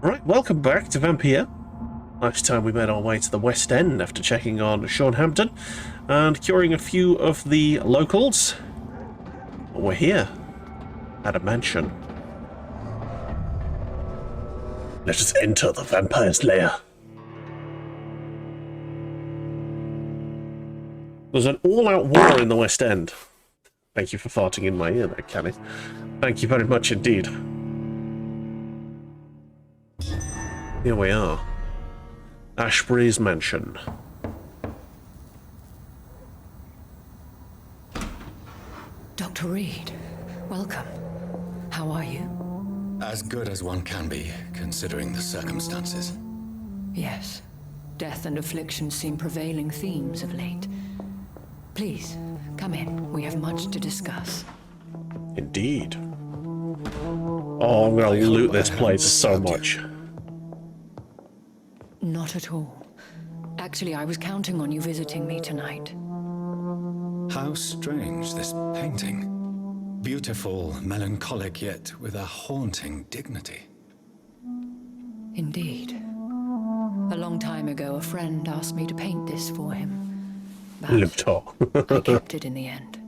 Right, welcome back to Vampyr. Last time we made our way to the West End after checking on Sean Hampton and curing a few of the locals. But we're here, at a mansion. Let us enter the vampire's lair. There's an all-out war in the West End. Thank you for farting in my ear there, Canny. Thank you very much indeed. Here we are. Ashbury's mansion. Dr. Reed, welcome. How are you? As good as one can be, considering the circumstances. Yes. Death and affliction seem prevailing themes of late. Please, come in. We have much to discuss. Indeed. Oh, I'm gonna loot this place so much. Not at all. Actually, I was counting on you visiting me tonight. How strange, this painting. Beautiful, melancholic, yet with a haunting dignity. Indeed. A long time ago, a friend asked me to paint this for him. But I kept it in the end.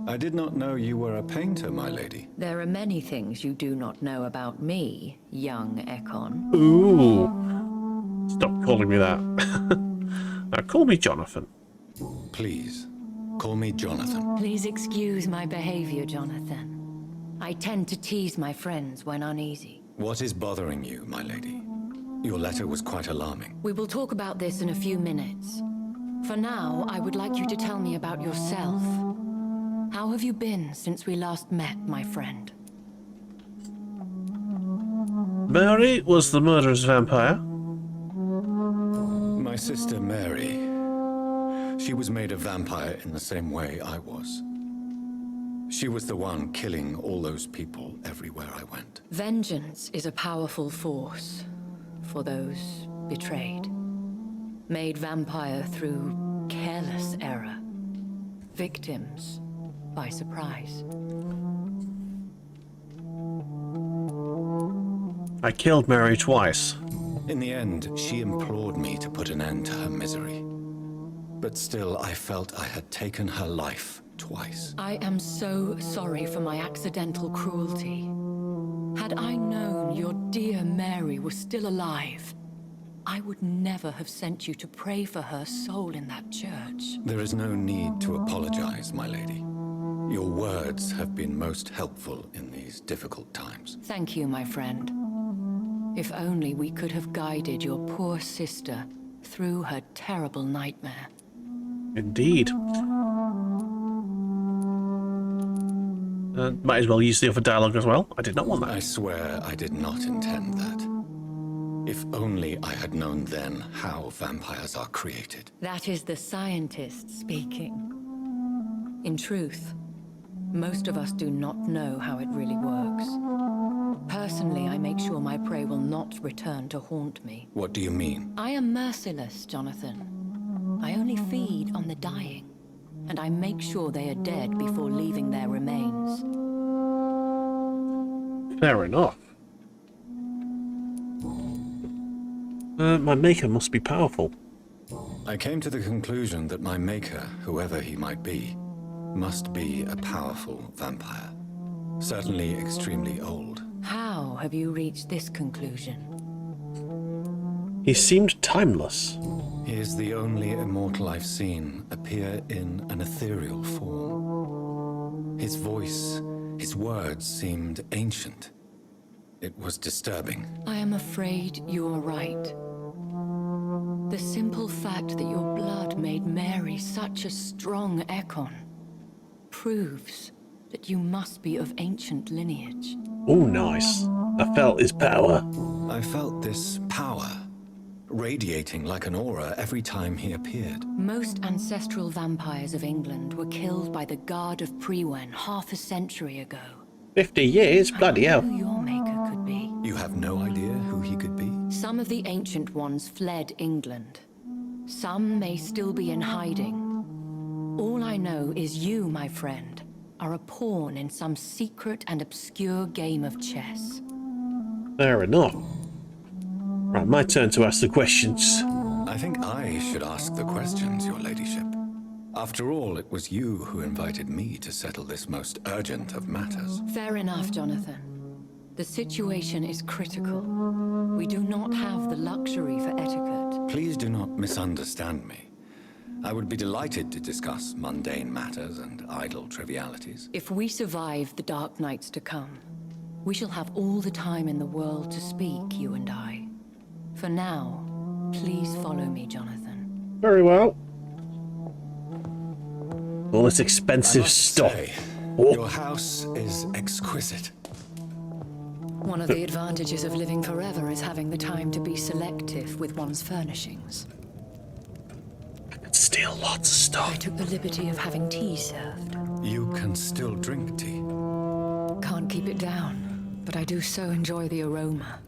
I did not know you were a painter, my lady. There are many things you do not know about me, young Ekon. Ooh. Stop calling me that. Now call me Jonathan. Please, call me Jonathan. Please excuse my behavior, Jonathan. I tend to tease my friends when uneasy. What is bothering you, my lady? Your letter was quite alarming. We will talk about this in a few minutes. For now, I would like you to tell me about yourself. How have you been since we last met, my friend? Mary was the murderous vampire. My sister Mary. She was made a vampire in the same way I was. She was the one killing all those people everywhere I went. Vengeance is a powerful force for those betrayed. Made vampire through careless error. Victims by surprise. I killed Mary twice. In the end, she implored me to put an end to her misery. But still, I felt I had taken her life twice. I am so sorry for my accidental cruelty. Had I known your dear Mary was still alive, I would never have sent you to pray for her soul in that church. There is no need to apologize, my lady. Your words have been most helpful in these difficult times. Thank you, my friend. If only we could have guided your poor sister through her terrible nightmare. Indeed. Might as well use the other dialogue as well. I did not want that. I swear I did not intend that. If only I had known then how vampires are created. That is the scientist speaking. In truth, most of us do not know how it really works. Personally, I make sure my prey will not return to haunt me. What do you mean? I am merciless, Jonathan. I only feed on the dying, and I make sure they are dead before leaving their remains. Fair enough. My maker must be powerful. I came to the conclusion that my maker, whoever he might be, must be a powerful vampire. Certainly extremely old. How have you reached this conclusion? He seemed timeless. He is the only immortal I've seen appear in an ethereal form. His voice, his words seemed ancient. It was disturbing. I am afraid you are right. The simple fact that your blood made Mary such a strong Ekon proves that you must be of ancient lineage. Oh, nice. I felt his power. I felt this power radiating like an aura every time he appeared. Most ancestral vampires of England were killed by the Guard of Prewen half a century ago. 50 years? Bloody I hell. wonder who your maker could be. You have no idea who he could be? Some of the ancient ones fled England. Some may still be in hiding. All I know is you, my friend, are a pawn in some secret and obscure game of chess. Fair enough. Right, my turn to ask the questions. I think I should ask the questions, your ladyship. After all, it was you who invited me to settle this most urgent of matters. Fair enough, Jonathan. The situation is critical. We do not have the luxury for etiquette. Please do not misunderstand me. I would be delighted to discuss mundane matters and idle trivialities. If we survive the dark nights to come, we shall have all the time in the world to speak, you and I. For now, please follow me, Jonathan. Very well. All this expensive I must stuff. say, Oh. your house is exquisite. One of the advantages of living forever is having the time to be selective with one's furnishings. I could steal lots of I stuff. took the liberty of having tea served. You can still drink tea. Can't keep it down, but I do so enjoy the aroma.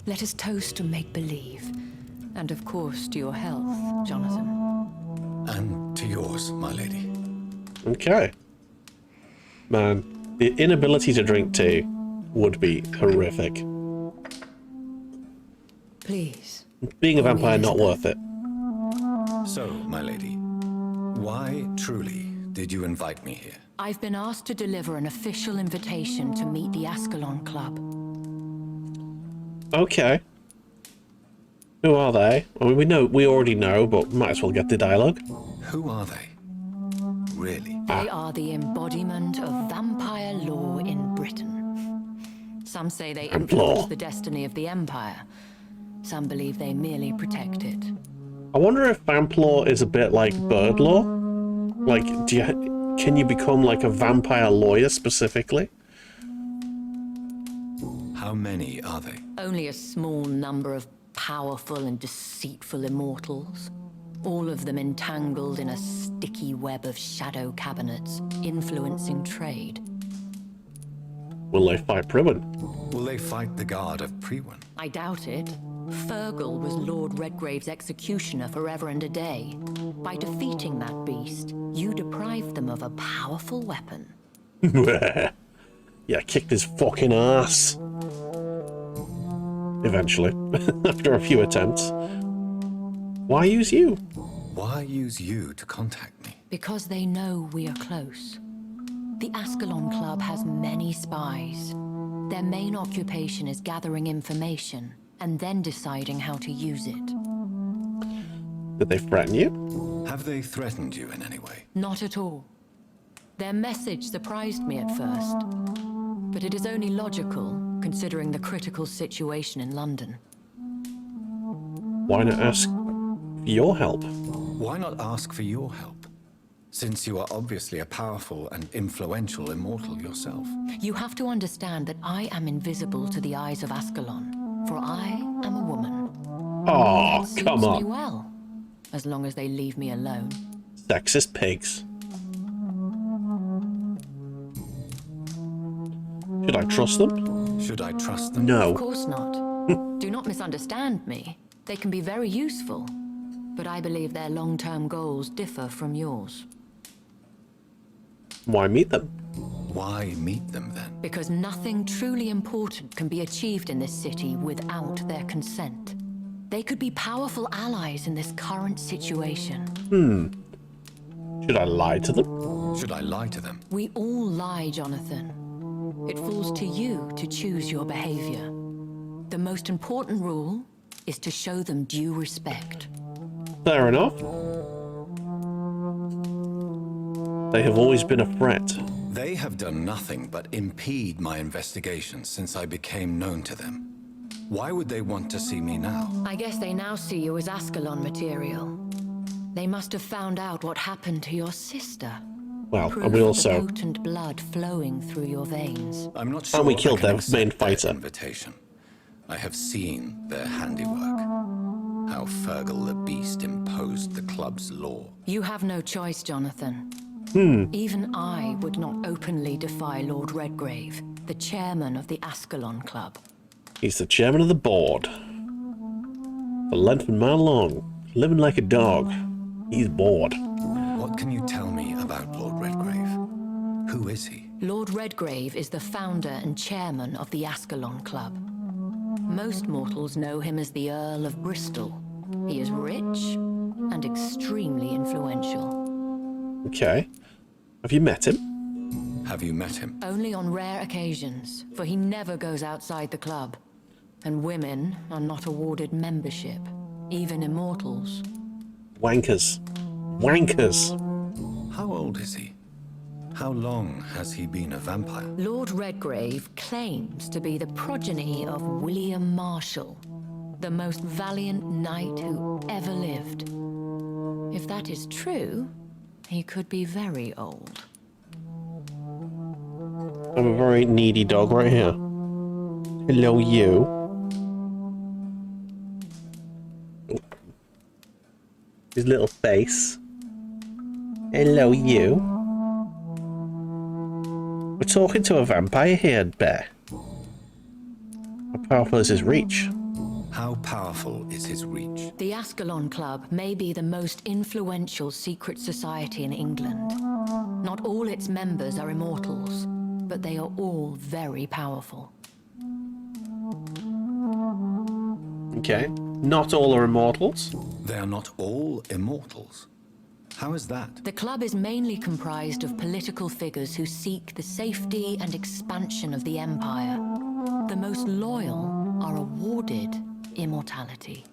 Let us toast to make-believe. And of course, to your health, Jonathan. And to yours, my lady. Okay. Man, the inability to drink tea would be horrific. Please. Being a vampire, not worth it. So, my lady, why truly did you invite me here? I've been asked to deliver an official invitation to meet the Ascalon Club. Okay. Who are they? I mean, we already know, but might as well get the dialogue. Who are they? Really? They are the embodiment of vampire law in Britain. Some say they influence the destiny of the Empire. Some believe they merely protect it. I wonder if vamp law is a bit like bird law. Like, can you become like a vampire lawyer specifically? How many are they? Only a small number of powerful and deceitful immortals. All of them entangled in a sticky web of shadow cabinets, influencing trade. Will they fight Priwen? Will they fight the guard of Priwen? I doubt it. Fergal was Lord Redgrave's executioner forever and a day. By defeating that beast, you deprived them of a powerful weapon. Yeah, kicked his fucking ass. Eventually, after a few attempts. Why use you? Why use you to contact me? Because they know we are close. The Ascalon Club has many spies. Their main occupation is gathering information and then deciding how to use it. Did they threaten you? Have they threatened you in any way? Not at all. Their message surprised me at first, but it is only logical, considering the critical situation in London. Why not ask for your help? Why not ask for your help? Since you are obviously a powerful and influential immortal yourself. You have to understand that I am invisible to the eyes of Ascalon, for I am a woman. Oh, Suits come me on. well, as long as they leave me alone. Sexist pigs. Should I trust them? Should I trust them? Of No. course not. Do not misunderstand me. They can be very useful, but I believe their long-term goals differ from yours. Why meet them? Why meet them then? Because nothing truly important can be achieved in this city without their consent. They could be powerful allies in this current situation. Should I lie to them? Should I lie to them? We all lie, Jonathan. It falls to you to choose your behavior. The most important rule is to show them due respect. Fair enough. They have always been a threat. They have done nothing but impede my investigation since I became known to them. Why would they want to see me now? I guess they now see you as Ascalon material. They must have found out what happened to your sister. Well, Proof and we of also... the potent blood flowing through your veins. I'm not sure And we I killed can their accept main that fighter. invitation. I have seen their handiwork. How Fergal the Beast imposed the club's law. You have no choice, Jonathan. Even I would not openly defy Lord Redgrave, the chairman of the Ascalon Club. He's the chairman of the board. The length of a mile long. Living like a dog. He's bored. What can you tell me about Lord Redgrave? Who is he? Lord Redgrave is the founder and chairman of the Ascalon Club. Most mortals know him as the Earl of Bristol. He is rich and extremely influential. Okay. Have you met him? Have you met him? Only on rare occasions, for he never goes outside the club. And women are not awarded membership, even immortals. Wankers. Wankers. How old is he? How long has he been a vampire? Lord Redgrave claims to be the progeny of William Marshall, the most valiant knight who ever lived. If that is true, he could be very old. I have a very needy dog right here. Hello, you. His little face. Hello, you. We're talking to a vampire here, Bear. How powerful is his reach? How powerful is his reach? The Ascalon Club may be the most influential secret society in England. Not all its members are immortals, but they are all very powerful. Okay. Not all are immortals. They are not all immortals. How is that? The club is mainly comprised of political figures who seek the safety and expansion of the Empire. The most loyal are awarded immortality.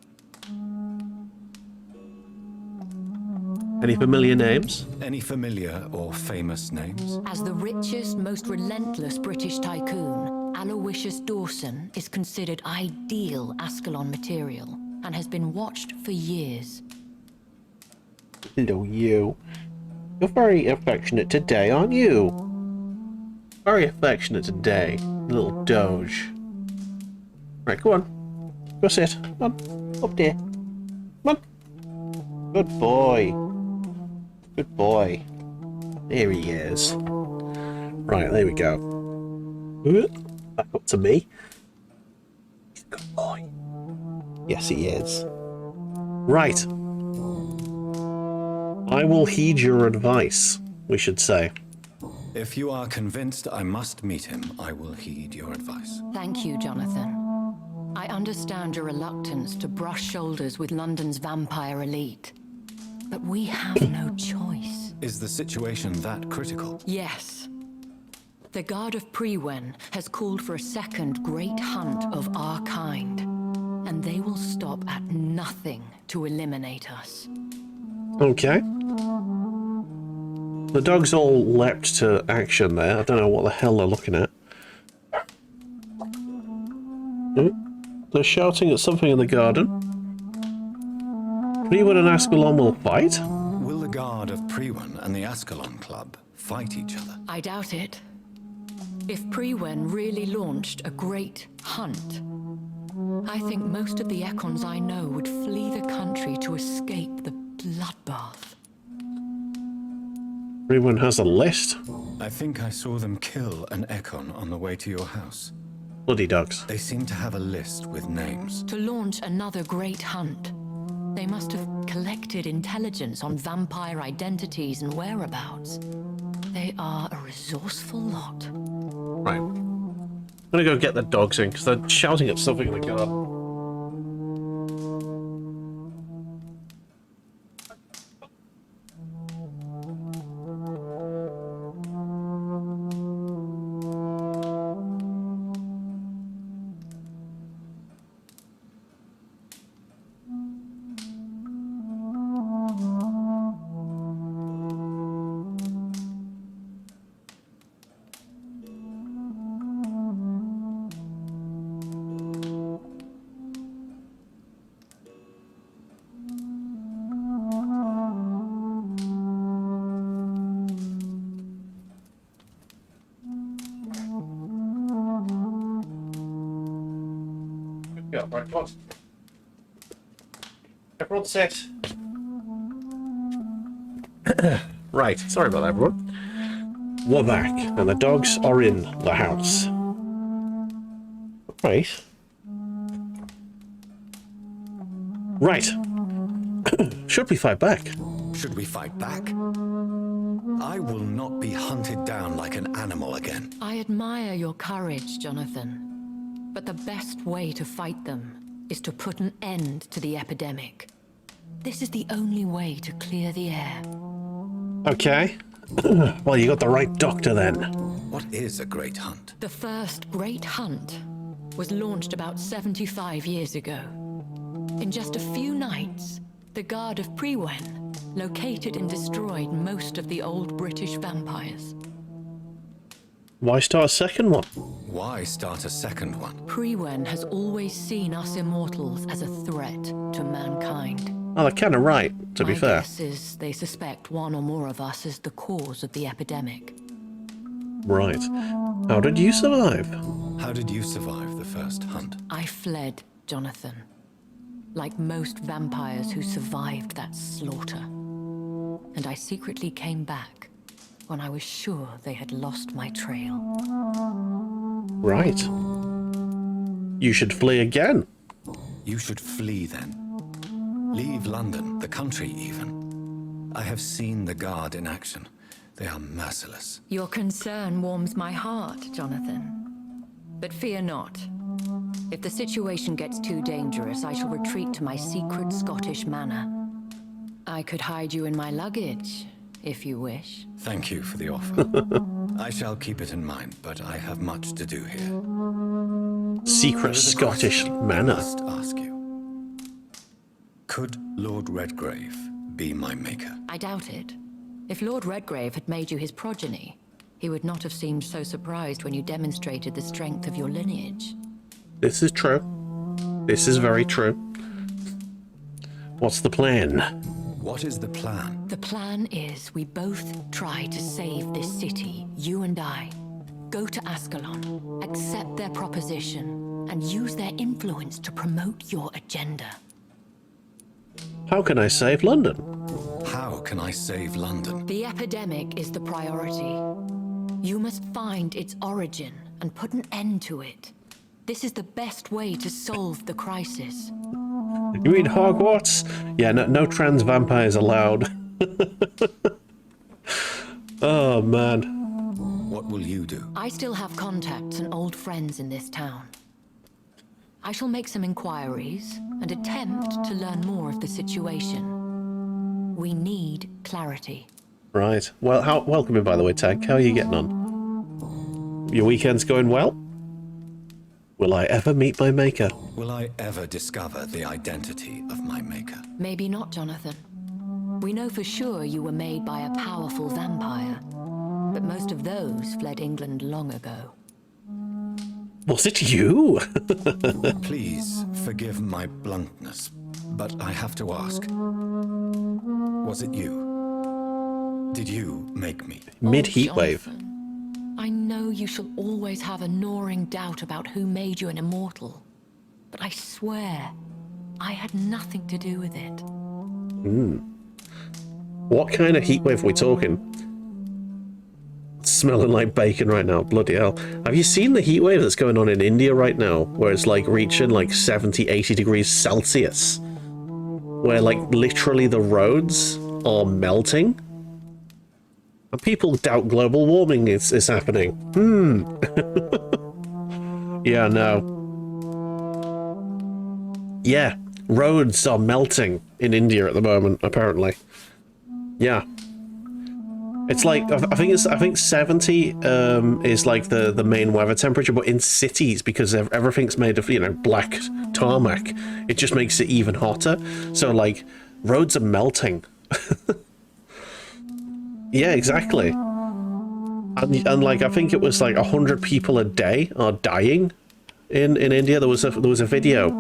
Any familiar names? Any familiar or famous names? As the richest, most relentless British tycoon, Aloysius Dawson is considered ideal Ascalon material and has been watched for years. Hello, you. You're very affectionate today, aren't you? Very affectionate today, little Doge. Right, go on. Go sit. Come on. Up there. Come on. Good boy. Good boy. There he is. Right, there we go. Back up to me. He's a good boy. Yes, he is. Right. I will heed your advice, we should say. If you are convinced I must meet him, I will heed your advice. Thank you, Jonathan. I understand your reluctance to brush shoulders with London's vampire elite. But we have no choice. Is the situation that critical? Yes. The Guard of Prewen has called for a second great hunt of our kind. And they will stop at nothing to eliminate us. Okay. The dogs all leapt to action there. I don't know what the hell they're looking at. They're shouting at something in the garden. Prewen and Ascalon will fight? Will the Guard of Prewen and the Ascalon Club fight each other? I doubt it. If Prewen really launched a great hunt, I think most of the Econs I know would flee the country to escape the bloodbath. Prewen has a list. I think I saw them kill an Econ on the way to your house. Bloody dogs. They seem to have a list with names. To launch another great hunt, they must have collected intelligence on vampire identities and whereabouts. They are a resourceful lot. Right. I'm gonna go get the dogs in because they're shouting at something in the garden. Yeah, right, come on. Everyone sit. Right, sorry about that, everyone. We're back, and the dogs are in the house. Right. Right. Should we fight back? Should we fight back? I will not be hunted down like an animal again. I admire your courage, Jonathan. But the best way to fight them is to put an end to the epidemic. This is the only way to clear the air. Okay. Well, you got the right doctor then. What is a great hunt? The first great hunt was launched about 75 years ago. In just a few nights, the Guard of Priwen located and destroyed most of the old British vampires. Why start a second one? Why start a second one? Priwen has always seen us immortals as a threat to mankind. Oh, they're kind of right, to be My fair. guess is they suspect one or more of us is the cause of the epidemic. Right. How did you survive? How did you survive the first hunt? I fled, Jonathan. Like most vampires who survived that slaughter. And I secretly came back when I was sure they had lost my trail. Right. You should flee again. You should flee then. Leave London, the country even. I have seen the Guard in action. They are merciless. Your concern warms my heart, Jonathan. But fear not. If the situation gets too dangerous, I shall retreat to my secret Scottish manor. I could hide you in my luggage, if you wish. Thank you for the offer. I shall keep it in mind, but I have much to do here. Secret Scottish I manor. must ask you. Could Lord Redgrave be my maker? I doubt it. If Lord Redgrave had made you his progeny, he would not have seemed so surprised when you demonstrated the strength of your lineage. This is true. This is very true. What's the plan? What is the plan? The plan is we both try to save this city, you and I. Go to Ascalon, accept their proposition, and use their influence to promote your agenda. How can I save London? How can I save London? The epidemic is the priority. You must find its origin and put an end to it. This is the best way to solve the crisis. You mean Hogwarts? Yeah, no trans vampires allowed. Oh, man. What will you do? I still have contacts and old friends in this town. I shall make some inquiries and attempt to learn more of the situation. We need clarity. Right. Well, welcome in, by the way, Tag. How are you getting on? Your weekend's going well? Will I ever meet my maker? Will I ever discover the identity of my maker? Maybe not, Jonathan. We know for sure you were made by a powerful vampire, but most of those fled England long ago. Was it you? Please forgive my bluntness, but I have to ask. Was it you? Did you make me? Mid-heatwave. Jonathan, I know you shall always have a gnawing doubt about who made you an immortal, but I swear, I had nothing to do with it. What kind of heatwave are we talking? It's smelling like bacon right now, bloody hell. Have you seen the heatwave that's going on in India right now, where it's like reaching like 70, 80 degrees Celsius? Where like literally the roads are melting? And people doubt global warming is happening. Yeah, no. Yeah, roads are melting in India at the moment, apparently. Yeah. It's like, I think 70 is like the main weather temperature, but in cities, because everything's made of, you know, black tarmac, it just makes it even hotter. So like, roads are melting. Yeah, exactly. And like, I think it was like 100 people a day are dying in India. There was a video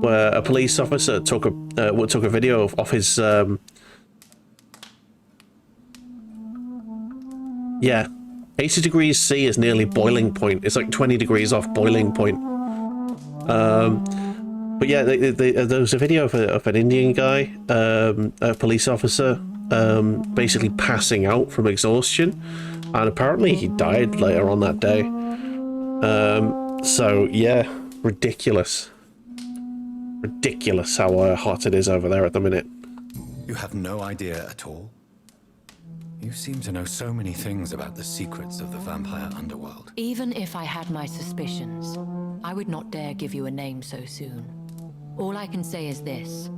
where a police officer took a video of his yeah, 80 degrees C is nearly boiling point. It's like 20 degrees off boiling point. But yeah, there was a video of an Indian guy, a police officer, basically passing out from exhaustion, and apparently he died later on that day. So yeah, ridiculous how hot it is over there at the minute. You have no idea at all? You seem to know so many things about the secrets of the vampire underworld. Even if I had my suspicions, I would not dare give you a name so soon. All I can say is this.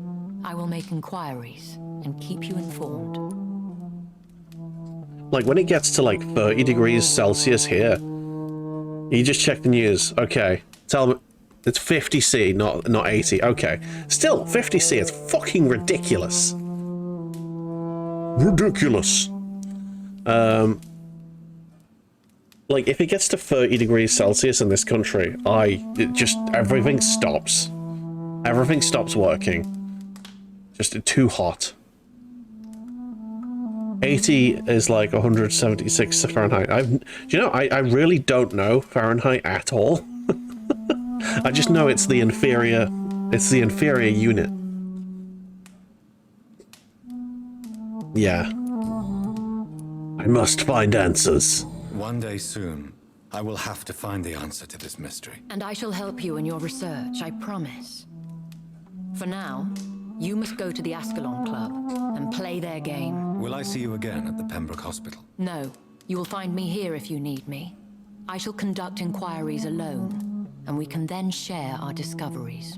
I will make inquiries and keep you informed. Like, when it gets to, like, 30 degrees Celsius here, you just check the news. Okay, tell me... It's 50C, not 80. Okay. Still, 50C is fucking ridiculous. Ridiculous. Like, if it gets to 30 degrees Celsius in this country, everything stops. Everything stops working. Just too hot. 80 is like 176 Fahrenheit. I really don't know Fahrenheit at all. I just know it's the inferior unit. Yeah. I must find answers. One day soon, I will have to find the answer to this mystery. And I shall help you in your research, I promise. For now, you must go to the Ascalon Club and play their game. Will I see you again at the Pembroke Hospital? No, you will find me here if you need me. I shall conduct inquiries alone, and we can then share our discoveries.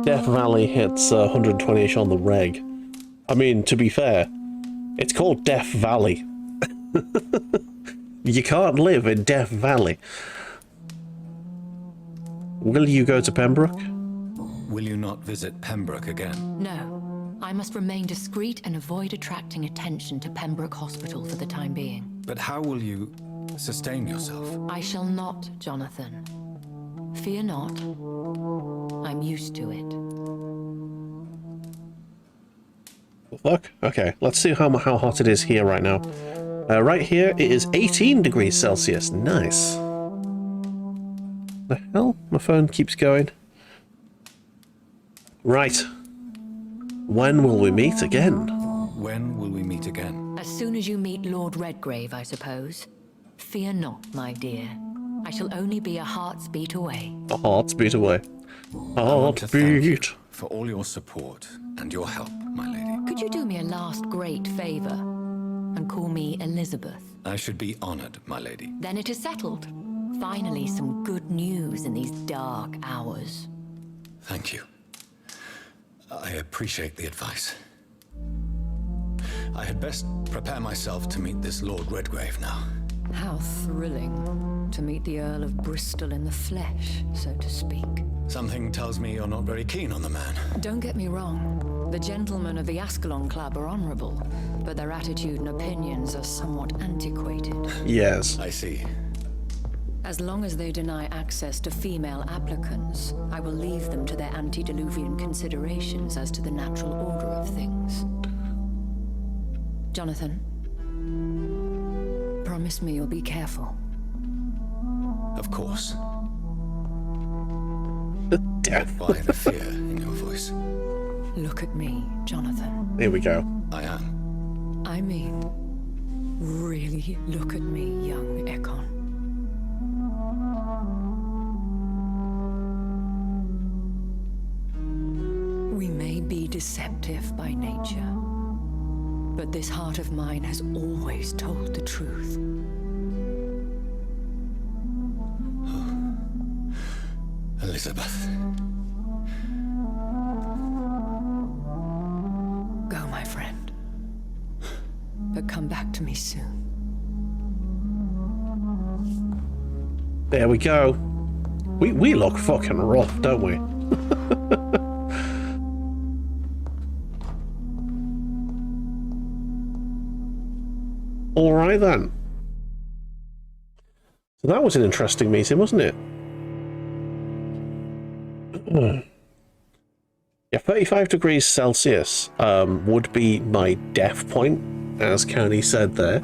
Death Valley hits 120-ish on the reg. I mean, to be fair, it's called Death Valley. You can't live in Death Valley. Will you go to Pembroke? Will you not visit Pembroke again? No. I must remain discreet and avoid attracting attention to Pembroke Hospital for the time being. But how will you sustain yourself? I shall not, Jonathan. Fear not. I'm used to it. Fuck. Okay, let's see how hot it is here right now. Right here, it is 18 degrees Celsius. Nice. The hell? My phone keeps going. Right. When will we meet again? When will we meet again? As soon as you meet Lord Redgrave, I suppose. Fear not, my dear. I shall only be a heart's beat away. A heart's beat away. I want to thank you Heartbeat. for all your support and your help, my lady. Could you do me a last great favor and call me Elizabeth? I should be honored, my lady. Then it is settled. Finally, some good news in these dark hours. Thank you. I appreciate the advice. I had best prepare myself to meet this Lord Redgrave now. How thrilling to meet the Earl of Bristol in the flesh, so to speak. Something tells me you're not very keen on the man. Don't get me wrong. The gentlemen of the Ascalon Club are honorable, but their attitude and opinions are somewhat antiquated. Yes. I see. As long as they deny access to female applicants, I will leave them to their antediluvian considerations as to the natural order of things. Jonathan, promise me you'll be careful. Of course. Damn. Why the fear in your voice? Look at me, Jonathan. Here we go. I am. I mean, really look at me, young Ekon. We may be deceptive by nature, but this heart of mine has always told the truth. Elizabeth. Go, my friend. But come back to me soon. There we go. We look fucking rough, don't we? Alright then. So that was an interesting meeting, wasn't it? Yeah, 35 degrees Celsius would be my death point, as County said there.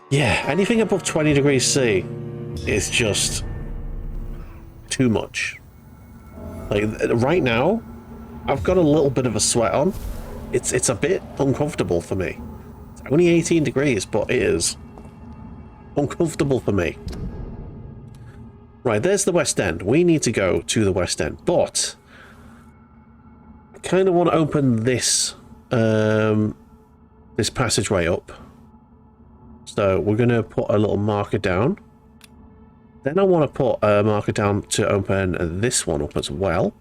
Yeah, anything above 20 degrees C is just too much. Like, right now, I've got a little bit of a sweat on. It's a bit uncomfortable for me. It's only 18 degrees, but it is uncomfortable for me. Right, there's the West End. We need to go to the West End, but I kind of want to open this this passageway up. So we're going to put a little marker down. Then I want to put a marker down to open this one up as well.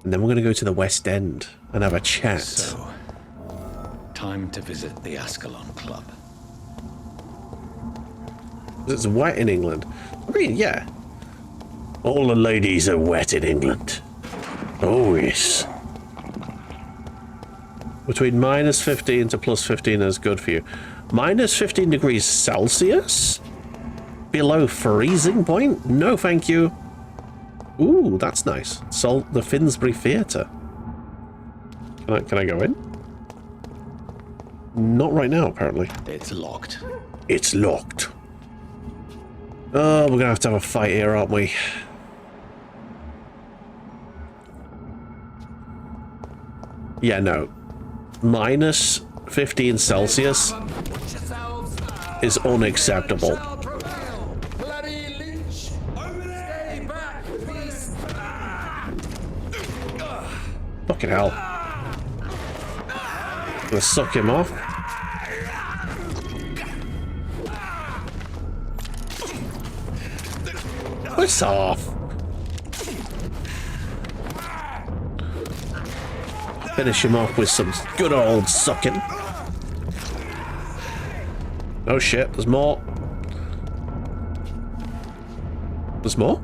And then we're going to go to the West End and have a chat. So, time to visit the Ascalon Club. It's wet in England. I mean, yeah. All the ladies are wet in England. Oh, yes. Between minus 15 to plus 15 is good for you. Minus 15 degrees Celsius? Below freezing point? No, thank you. Ooh, that's nice. The Finsbury Theatre. Can I go in? Not right now, apparently. It's locked. It's locked. Oh, we're gonna have a fight here, aren't we? Yeah, no. Minus 15 Celsius is unacceptable. Fucking hell. I'm gonna suck him off. Piss off. Finish him off with some good old sucking. Oh shit, there's more. There's more?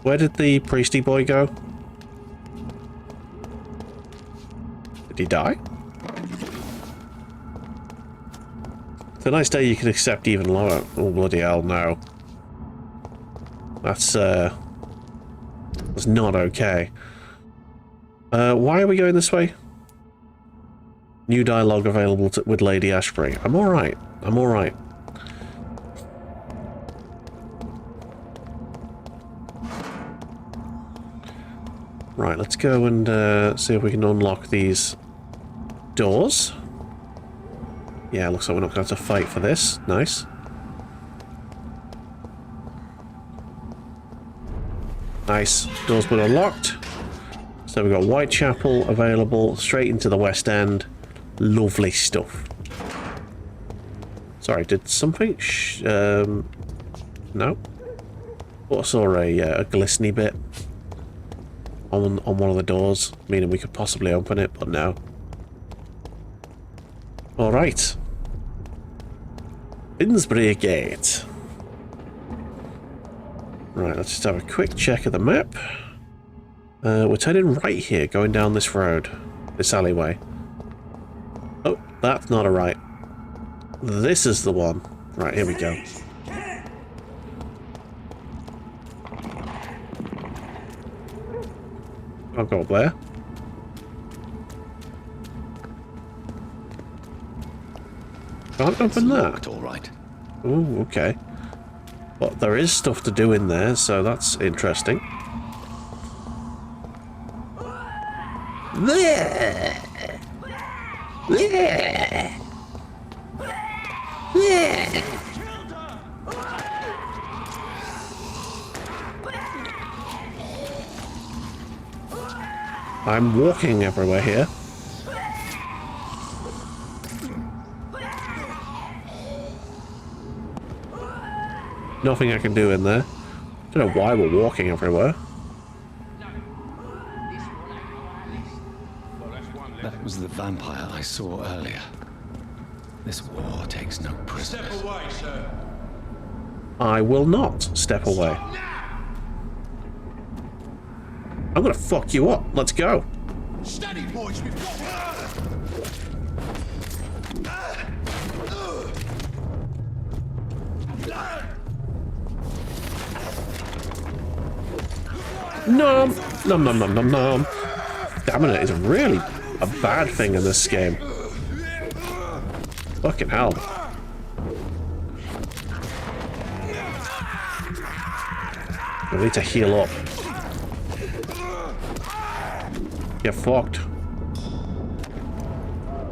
Where did the priesty boy go? Did he die? It's a nice day you can accept even lower. Oh bloody hell, no. That's not okay. Why are we going this way? New dialogue available with Lady Ashbury. I'm alright. I'm alright. Right, let's go and see if we can unlock these doors. Yeah, looks like we're not going to have to fight for this. Nice. Nice. Doors been unlocked. So we've got Whitechapel available, straight into the West End. Lovely stuff. Sorry, did something? No. What, I saw a glistening bit on one of the doors, meaning we could possibly open it, but no. All right. Finsbury Gate. Right, let's just have a quick check of the map. We're turning right here, going down this road, this alleyway. Oh, that's not a right. This is the one. Right, here we go. I'll go up there. Can't open that. All right. Oh, okay. But there is stuff to do in there, so that's interesting. I'm walking everywhere here. Nothing I can do in there. Don't know why we're walking everywhere. That was the vampire I saw earlier. This war takes no prisoners. Step away, sir. I will not step away. I'm gonna fuck you up. Let's go. Steady, boys. We've got Nom! Nom nom nom nom nom. Stamina is really a bad thing in this game. Fucking hell. I need to heal up. Get fucked.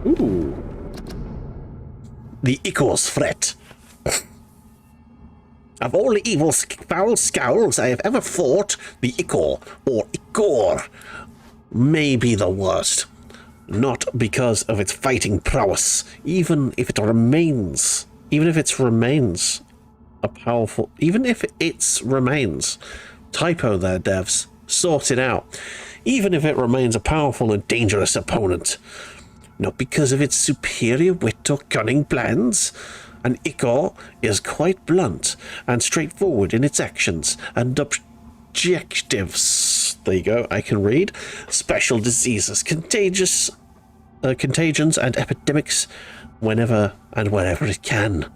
Ooh. The Ichor's threat. Of all the evil foul scowls I have ever fought, the Ichor, or Ichor, may be the worst. Not because of its fighting prowess, even if its remains a powerful, typo there, devs, sort it out, even if it remains a powerful and dangerous opponent. Not because of its superior wit or cunning plans. An Ichor is quite blunt and straightforward in its actions and objectives. There you go, I can read. Special diseases, contagions and epidemics whenever and wherever it can.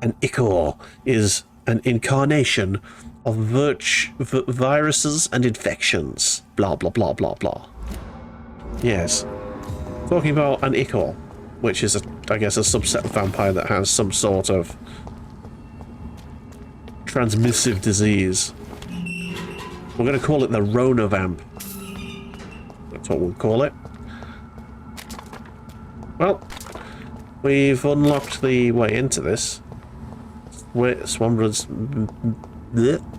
An Ichor is an incarnation of viruses and infections. Blah, blah, blah, blah, blah. Yes. Talking about an Ichor, which is, I guess, a subset of vampire that has some sort of transmissive disease. We're going to call it the Rona Vamp. That's what we'll call it. Well, we've unlocked the way into this. Swambra's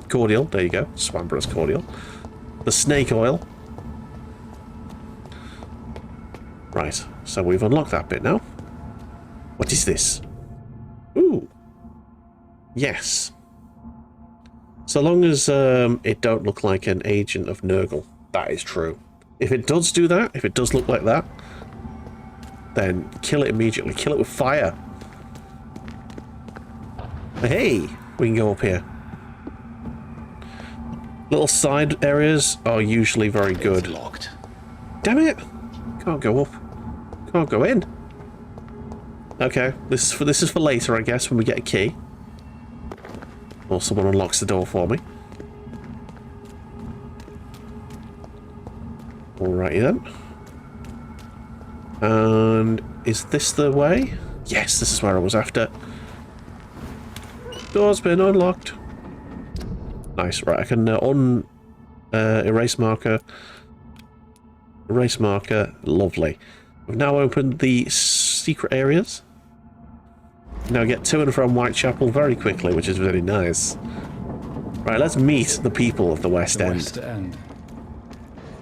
cordial. There you go. Swambra's cordial. The snake oil. Right, so we've unlocked that bit now. What is this? Ooh. Yes. So long as it don't look like an agent of Nurgle. That is true. If it does do that, if it does look like that, then kill it immediately. Kill it with fire. Hey, we can go up here. Little side areas are usually very good. It's locked. Damn it! Can't go up. Can't go in. Okay, this is for later, I guess, when we get a key. Or someone unlocks the door for me. Alrighty then. And is this the way? Yes, this is where I was after. Door's been unlocked. Nice, right, I can erase marker. Erase marker, lovely. We've now opened the secret areas. Now get to and from Whitechapel very quickly, which is very nice. Right, let's meet the people of the West End. West End.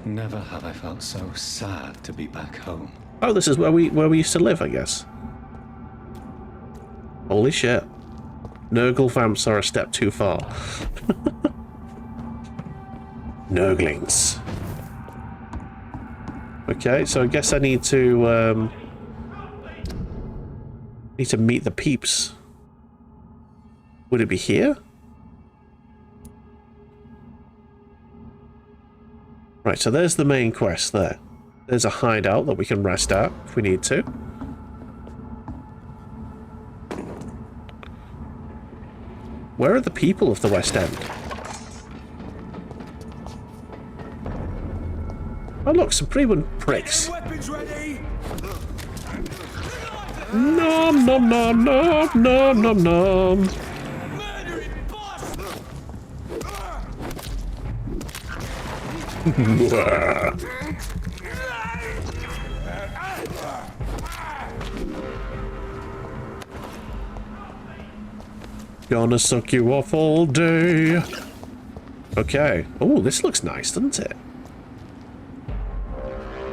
Never have I felt so sad to be back home. Oh, this is where we used to live, I guess. Holy shit. Nurgle vamps are a step too far. Nurglings. Okay, so I guess I need to meet the peeps. Would it be here? Right, so there's the main quest there. There's a hideout that we can rest at if we need to. Where are the people of the West End? Oh look, some pretty pricks. Nom nom nom nom nom nom nom. Gonna suck you off all day. Okay. Oh, this looks nice, doesn't it?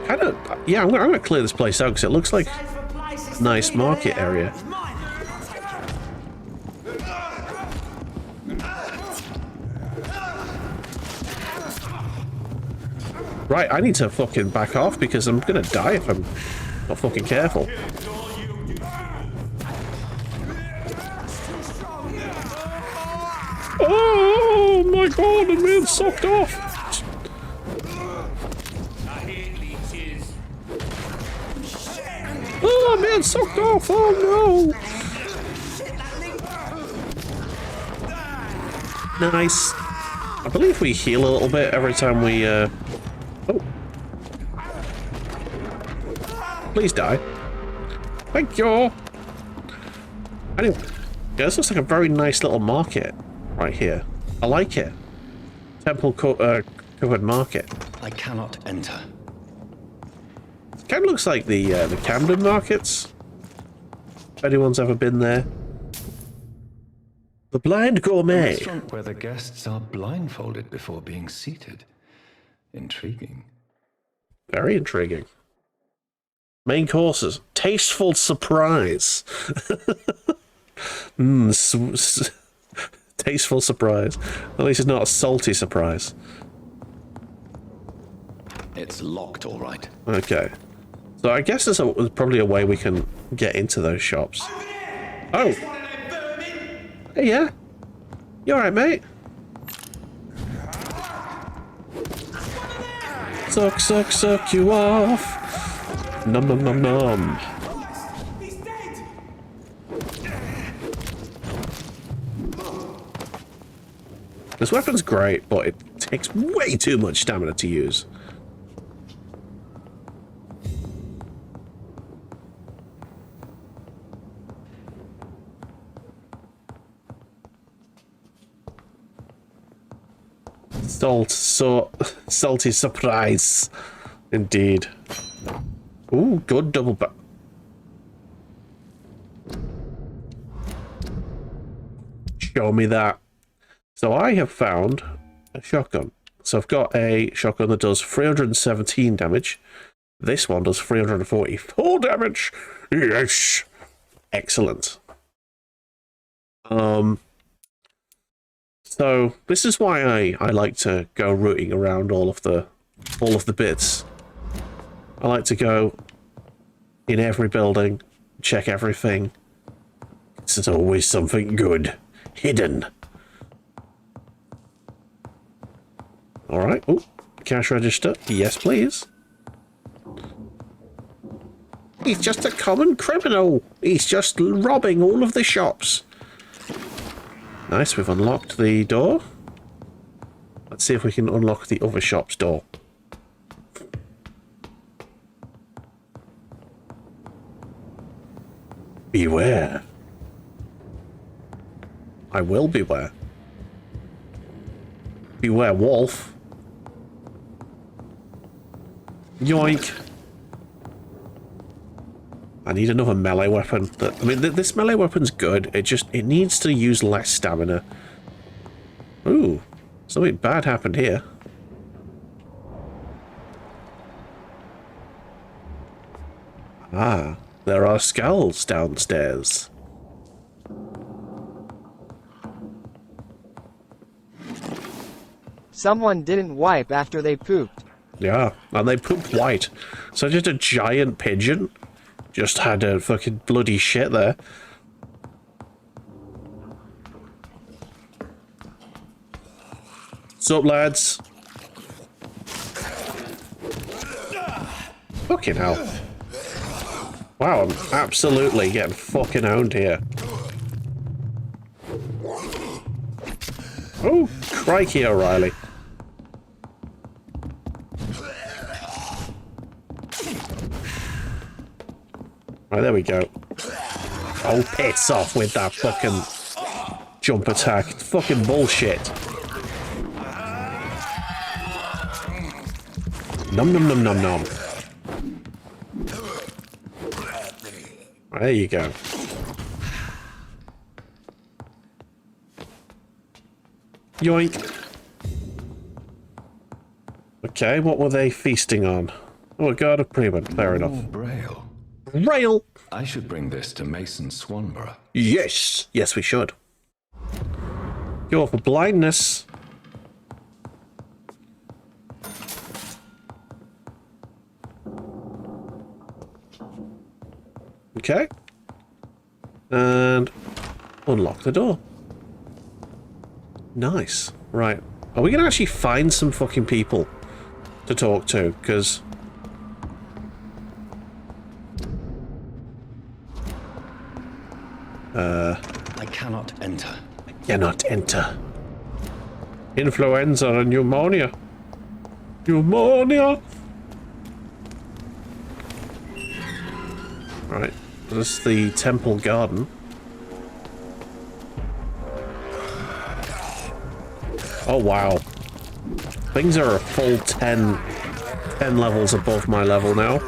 Kind of. Yeah, I'm gonna clear this place out because it looks like a nice market area. Right, I need to fucking back off because I'm gonna die if I'm not fucking careful. Oh my god, I'm being sucked off! Oh, I'm being sucked off! Oh no! Nice. I believe we heal a little bit every time we, Oh. Please die. Thank you! Anyway, yeah, this looks like a very nice little market right here. I like it. Temple covered market. I cannot enter. It kind of looks like the Camden markets. If anyone's ever been there. The Blind A Gourmet. restaurant where the guests are blindfolded before being seated. Intriguing. Very intriguing. Main courses. Tasteful surprise. Tasteful surprise. At least it's not a salty surprise. It's locked, all right. Okay. So I guess there's probably a way we can get into those shops. Oh! Hey, yeah? You alright, mate? Suck, suck, suck you off. Nom nom nom nom. This weapon's great, but it takes way too much stamina to use. Salty surprise. Indeed. Ooh, good double back. Show me that. So I have found a shotgun. So I've got a shotgun that does 317 damage. This one does 344 damage. Yes. Excellent. So this is why I like to go rooting around all of the bits. I like to go in every building, check everything. There's always something good hidden. All right. Oh, cash register. Yes, please. He's just a common criminal. He's just robbing all of the shops. Nice, we've unlocked the door. Let's see if we can unlock the other shop's door. Beware. I will beware. Beware, wolf. Yoink. I need another melee weapon. I mean, this melee weapon's good. It needs to use less stamina. Ooh, something bad happened here. Ah, there are skulls downstairs. Someone didn't wipe after they pooped. Yeah, and they pooped white. So just a giant pigeon just had a fucking bloody shit there. Sup, lads? Fucking hell. Wow, I'm absolutely getting fucking owned here. Oh, crikey, O'Reilly. Right, there we go. Oh, piss off with that fucking jump attack. Fucking bullshit. Nom nom nom nom nom. Right, there you go. Yoink. Okay, what were they feasting on? Oh, a guard of Preman. Fair enough. Oh, Braille. Rail! I should bring this to Mason Swanborough. Yes! Yes, we should. Cure for blindness. Okay. And unlock the door. Nice. Right. Are we going to actually find some fucking people to talk to? Because... I cannot enter. cannot enter. Influenza and pneumonia. Pneumonia! Right. This is the temple garden. Oh, wow. Things are a full 10 levels above my level now.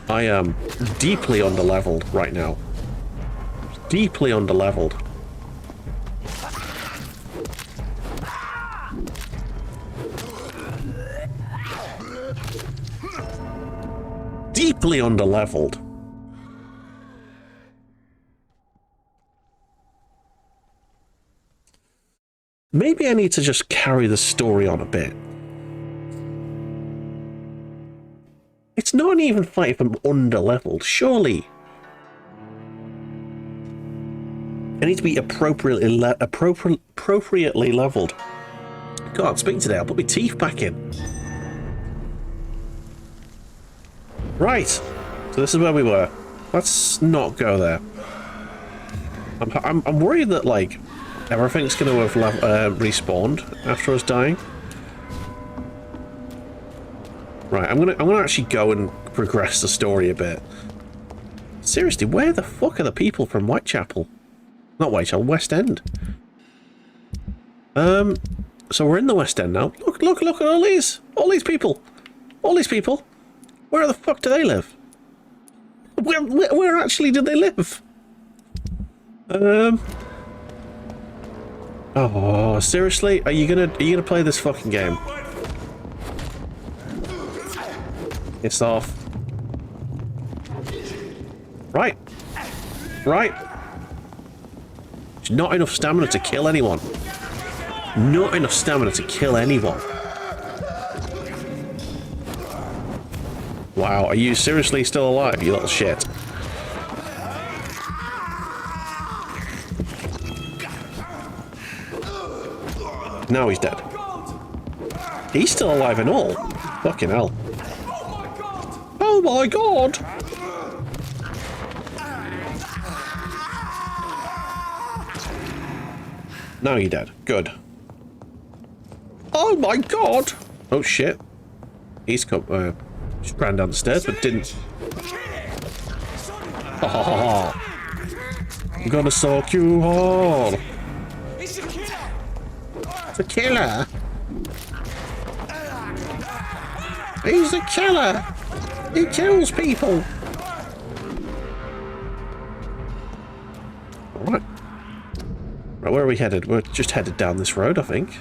I am deeply underleveled right now. Deeply underleveled. deeply underleveled. Maybe I need to just carry the story on a bit. It's not even fight if I'm underleveled, surely. I need to be appropriately leveled. God, speak today. I'll put my teeth back in. Right. So this is where we were. Let's not go there. I'm worried that like everything's going to have respawned after us dying. Right. I'm gonna actually go and progress the story a bit. Seriously, where the fuck are the people from Whitechapel? Not Whitechapel, West End. So we're in the West End now. Look at all these people. All these people. Where the fuck do they live? Where actually do they live? Oh, seriously? Are you gonna play this fucking game? It's off. Right. Right. There's not enough stamina to kill anyone. Not enough stamina to kill anyone. Wow, are you seriously still alive, you little shit? Now he's dead. He's still alive and all. Fucking hell. Oh my god! Now you're dead. Good. Oh my god! Oh shit. He's come, just ran down the stairs but didn't. Oh, I'm gonna sock you hard. It's a killer. He's a killer. He kills people. Alright. Right, where are we headed? We're just headed down this road, I think.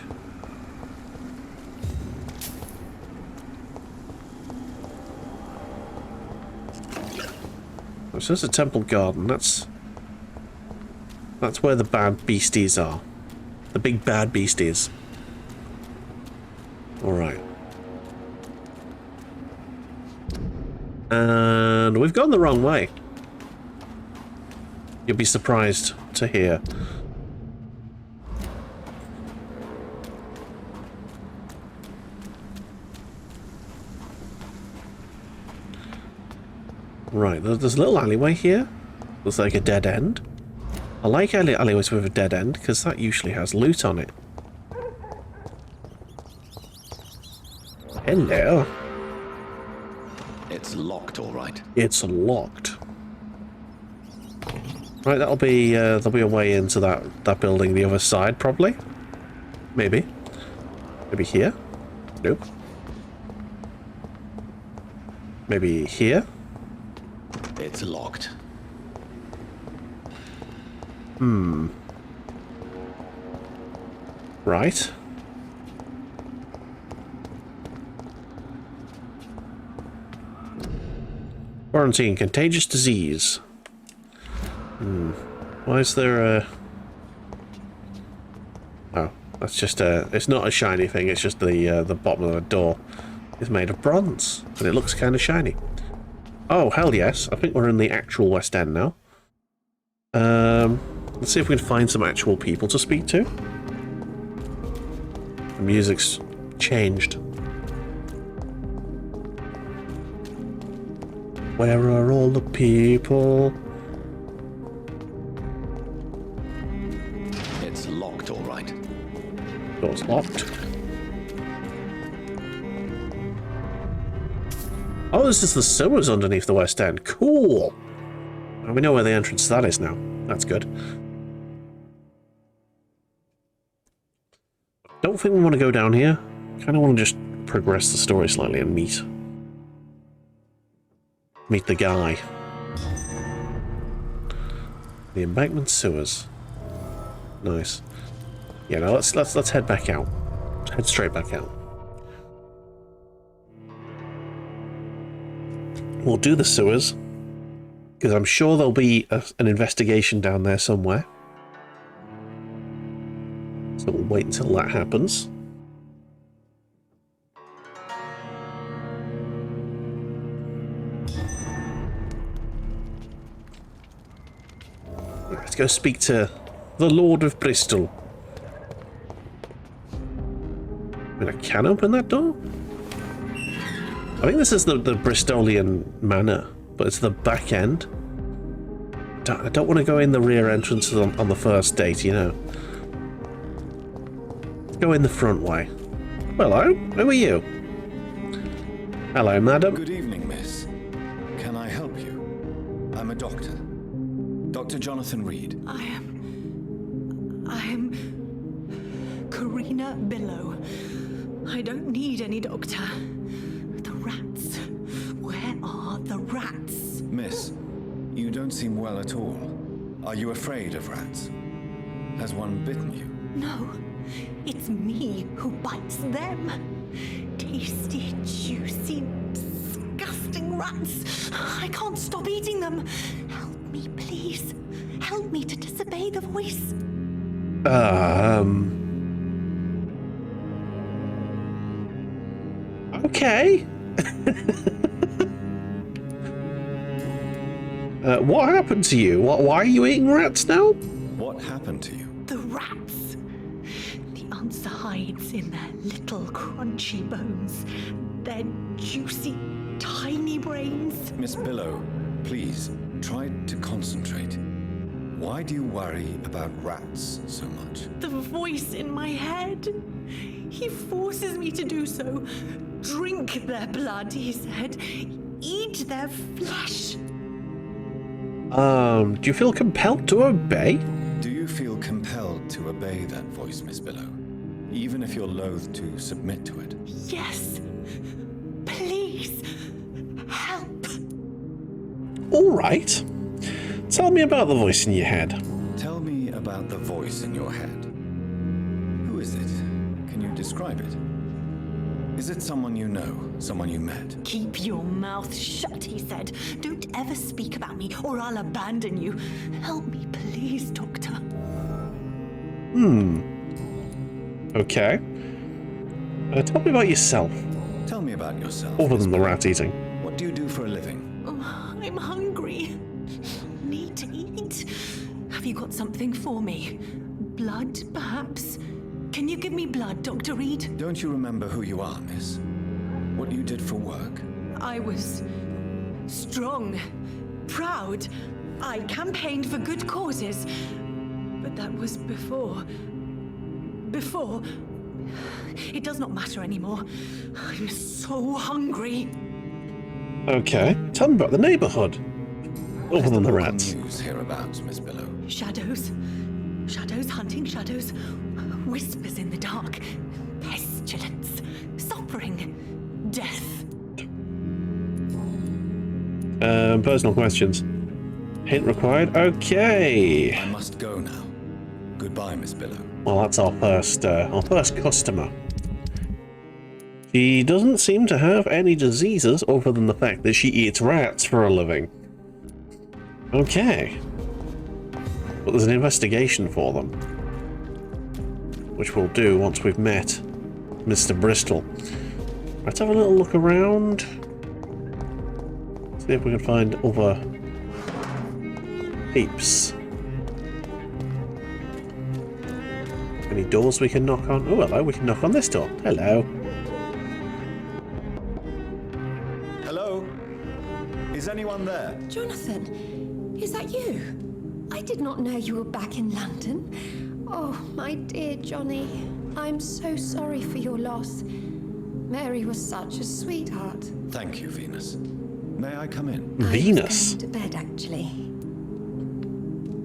Oh, so there's a temple garden. That's where the bad beasties are. The big bad beasties. Alright. And we've gone the wrong way. You'll be surprised to hear. Right, there's a little alleyway here. Looks like a dead end. I like alleyways with a dead end because that usually has loot on it. Hello. It's locked, all right. It's locked. Right, there'll be a way into that building the other side, probably. Maybe. Maybe here. Nope. Maybe here. It's locked. Right. Quarantine, contagious disease. Why is there a... Oh, that's just a... It's not a shiny thing, it's just the bottom of the door is made of bronze, and it looks kind of shiny. Oh, hell yes. I think we're in the actual West End now. Let's see if we can find some actual people to speak to. The music's changed. Where are all the people? It's locked, all right. Door's locked. Oh, this is the sewers underneath the West End. Cool. And we know where the entrance to that is now. That's good. Don't think we want to go down here. Kind of want to just progress the story slightly and meet the guy. The embankment sewers. Nice. Yeah, no, let's head back out. Let's head straight back out. We'll do the sewers, because I'm sure there'll be an investigation down there somewhere. So we'll wait until that happens. Let's go speak to the Lord of Bristol. I mean, I can open that door? I think this is the Bristolian manor, but it's the back end. I don't want to go in the rear entrance on the first date, you know. Let's go in the front way. Hello, who are you? Hello, madam. Good evening, miss. Can I help you? I'm a doctor. Dr. Jonathan Reed. I am Karina Billow. I don't need any doctor. The rats. Where are the rats? Miss, you don't seem well at all. Are you afraid of rats? Has one bitten you? No, it's me who bites them. Tasty, juicy, disgusting rats. I can't stop eating them. Help me, please. Help me to disobey the voice. Okay. What happened to you? Why are you eating rats now? What happened to you? The rats. The answer hides in their little crunchy bones. Their juicy, tiny brains. Miss Billow, please, try to concentrate. Why do you worry about rats so much? The voice in my head. He forces me to do so. Drink their blood, he said. Eat their flesh. Do you feel compelled to obey? Do you feel compelled to obey that voice, Miss Billow? Even if you're loath to submit to it? Yes. Please. Help. All right. Tell me about the voice in your head. Tell me about the voice in your head. Who is it? Can you describe it? Is it someone you know? Someone you met? Keep your mouth shut, he said. Don't ever speak about me or I'll abandon you. Help me, please, Doctor. Okay. Tell me about yourself, Tell me about yourself. other Miss than the Billow. rat eating. What do you do for a living? I'm hungry. Need to eat. Have you got something for me? Blood, perhaps? Can you give me blood, Dr. Reed? Don't you remember who you are, miss? What you did for work? I was strong, proud. I campaigned for good causes. But that was before. Before. It does not matter anymore. I'm so hungry. Okay. Tell me about the neighborhood, other than the Local rats. news hereabouts, Miss Billow. Shadows. Shadows hunting shadows. Whispers in the dark. Pestilence. Suffering. Death. Personal questions. Hint required. Okay. I must go now. Goodbye, Miss Billow. Well, that's our first customer. She doesn't seem to have any diseases other than the fact that she eats rats for a living. Okay. But there's an investigation for them, which we'll do once we've met Mr. Bristol. Let's have a little look around. See if we can find other peeps. Any doors we can knock on? Oh, hello, we can knock on this door. Hello. Hello? Is anyone there? Jonathan, is that you? I did not know you were back in London. Oh, my dear Johnny, I'm so sorry for your loss. Mary was such a sweetheart. Thank you, Venus. May I come in? Venus? I was going to bed, actually.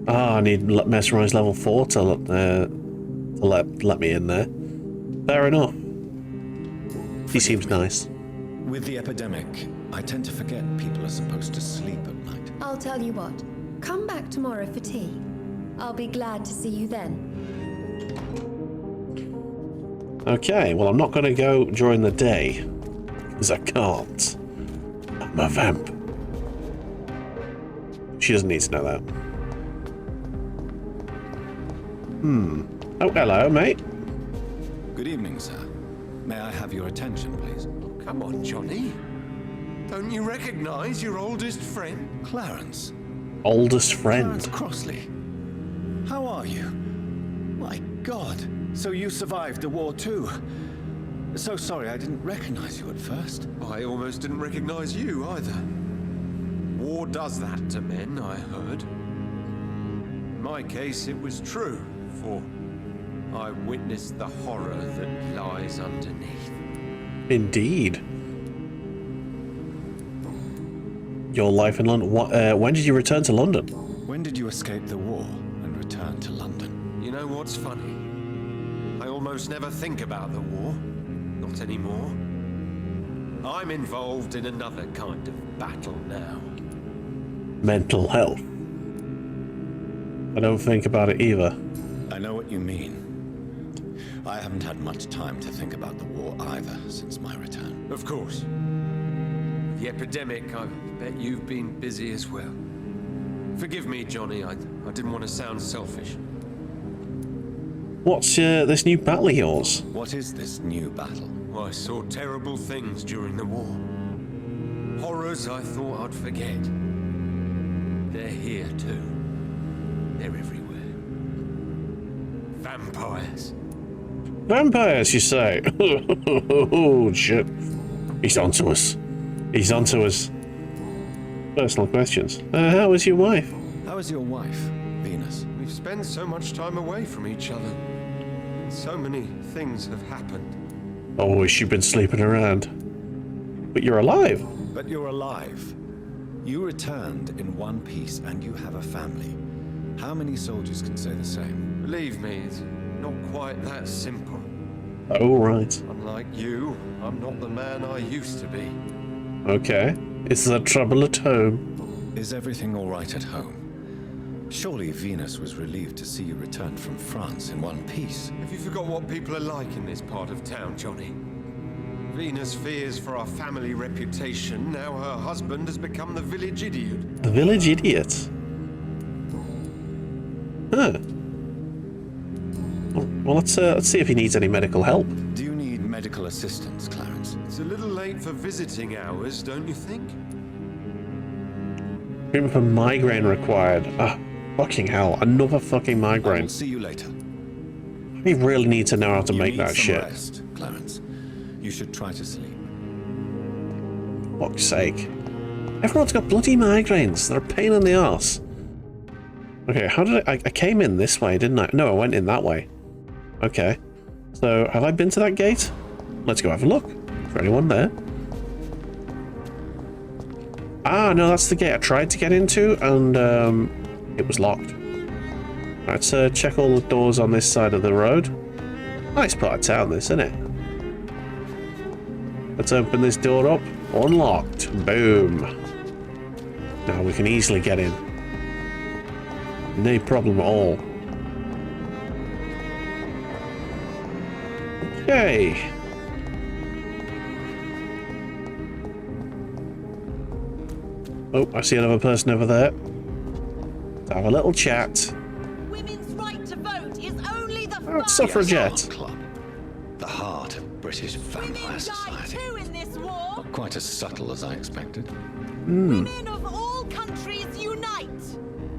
Ah, I need mesmerize level 4 to let me in there. Fair enough. He seems nice. With the epidemic, I tend to forget people are supposed to sleep at night. I'll tell you what. Come back tomorrow for tea. I'll be glad to see you then. Okay, well, I'm not going to go during the day, because I can't. I'm a vamp. She doesn't need to know that. Oh, hello, mate. Good evening, sir. May I have your attention, please? Come on, Johnny. Don't you recognize your oldest friend? Clarence. Oldest friend. Clarence Crossley. How are you? My God. So you survived the war too. So sorry I didn't recognize you at first. I almost didn't recognize you either. War does that to men, I heard. In my case, it was true, for I witnessed the horror that lies underneath. Indeed. Your life in London. When did you return to London? When did you escape the war and return to London? You know what's funny? I almost never think about the war. Not anymore. I'm involved in another kind of battle now. Mental health. I don't think about it either. I know what you mean. I haven't had much time to think about the war either since my return. Of course. The epidemic, I bet you've been busy as well. Forgive me, Johnny, I didn't want to sound selfish. What's this new battle of yours? What is this new battle? I saw terrible things during the war. Horrors I thought I'd forget. They're here too. They're everywhere. Vampires. Vampires, you say? Oh, shit. He's onto us. He's onto us. Personal questions. How is your wife? How is your wife, Venus? We've spent so much time away from each other. So many things have happened. Oh, has she been sleeping around? But you're alive. But you're alive. You returned in one piece and you have a family. How many soldiers can say the same? Believe me, it's not quite that simple. Oh, right. Unlike you, I'm not the man I used to be. Okay. Is there trouble at home? Is everything all right at home? Surely Venus was relieved to see you return from France in one piece. Have you forgot what people are like in this part of town, Johnny? Venus fears for our family reputation. Now her husband has become the village idiot. The village idiot? Huh. Well, let's see if he needs any medical help. Do you need medical assistance, Clarence? It's a little late for visiting hours, don't you think? Treatment for migraine required. Ah, fucking hell. Another fucking I migraine. will see you later. We really need to know how to You make need that some shit. rest, Clarence. You should try to sleep. For fuck's sake. Everyone's got bloody migraines. They're a pain in the arse. Okay, how did I came in this way, didn't I? No, I went in that way. Okay. So, have I been to that gate? Let's go have a look. Is there anyone there? Ah, no, that's the gate I tried to get into, and it was locked. Let's check all the doors on this side of the road. Nice part of town, this, isn't it? Let's open this door up. Unlocked. Boom. Now we can easily get in. No problem at all. Okay. Oh, I see another person over there. Let's have a little chat. Women's right to vote is only the Oh, suffragette. Club. The heart of British vampire Women died society. too in this war. Not quite as subtle as I expected. Women of all countries unite.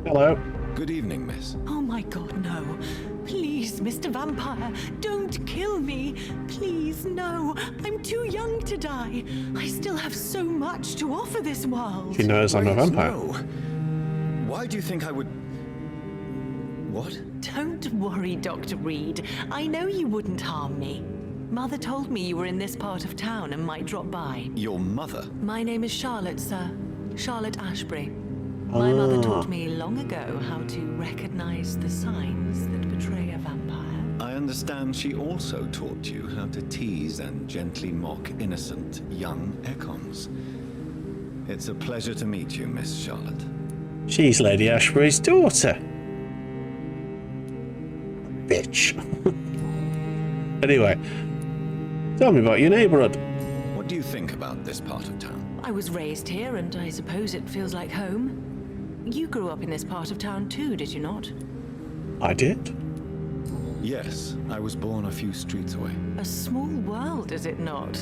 Hello. Good evening, miss. Oh my God, no. Please, Mr. Vampire, don't kill me. Please, no. I'm too young to die. I still have so much to offer this world. She knows I'm a Wait, vampire. no. Why do you think I would... What? Don't worry, Dr. Reed. I know you wouldn't harm me. Mother told me you were in this part of town and might drop by. Your mother? My name is Charlotte, sir. Charlotte Ashbury. My mother taught me long ago how to recognize the signs that betray a vampire. I understand she also taught you how to tease and gently mock innocent young Econs. It's a pleasure to meet you, Miss Charlotte. She's Lady Ashbury's daughter. Bitch. Anyway, tell me about your neighborhood. What do you think about this part of town? I was raised here, and I suppose it feels like home. you grew up in this part of town too, did you not? I did. Yes, I was born a few streets away. A small world, is it not?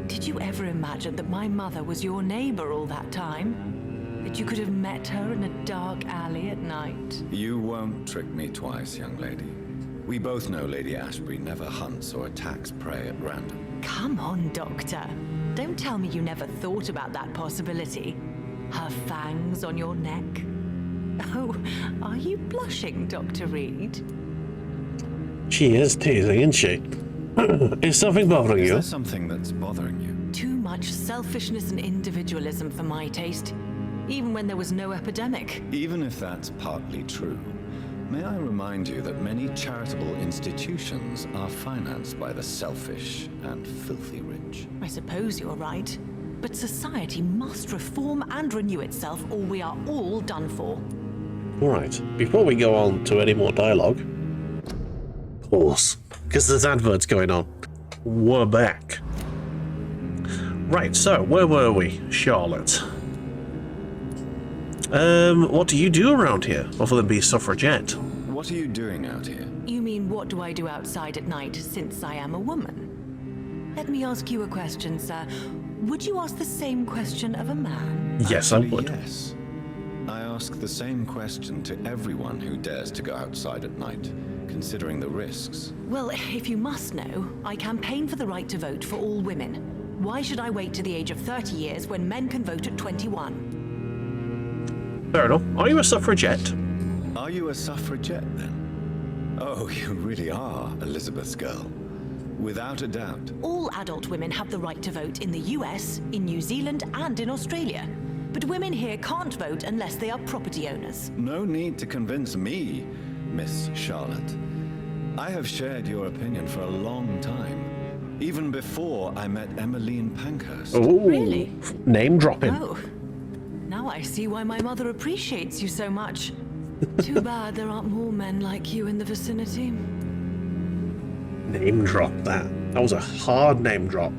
Did you ever imagine that my mother was your neighbor all that time? That you could have met her in a dark alley at night? You won't trick me twice, young lady. We both know Lady Ashbury never hunts or attacks prey at random. Come on, Doctor. Don't tell me you never thought about that possibility. Her fangs on your neck. Oh, are you blushing, Dr. Reed? She is teasing, isn't she? Is something bothering Is you? there something that's bothering you? Too much selfishness and individualism for my taste, even when there was no epidemic. Even if that's partly true, may I remind you that many charitable institutions are financed by the selfish and filthy rich. I suppose you're right. But society must reform and renew itself, or we are all done for. Alright, before we go on to any more dialogue, pause, because there's adverts going on. We're back. Right, so, where were we, Charlotte? What do you do around here, other than be a suffragette? What are you doing out here? You mean, what do I do outside at night, since I am a woman? Let me ask you a question, sir. Would you ask the same question of a man? Yes, I Actually, would. Yes. I ask the same question to everyone who dares to go outside at night, considering the risks. Well, if you must know, I campaign for the right to vote for all women. Why should I wait to the age of 30 years when men can vote at 21? Fair enough. Are you a suffragette? Are you a suffragette, then? Oh, you really are Elizabeth's girl. Without a doubt. All adult women have the right to vote in the US, in New Zealand, and in Australia. But women here can't vote unless they are property owners. No need to convince me, Miss Charlotte. I have shared your opinion for a long time. Even before I met Emmeline Pankhurst. Oh, Really? Name dropping. Oh, now I see why my mother appreciates you so much. Too bad there aren't more men like you in the vicinity. Name drop that. That was a hard name drop.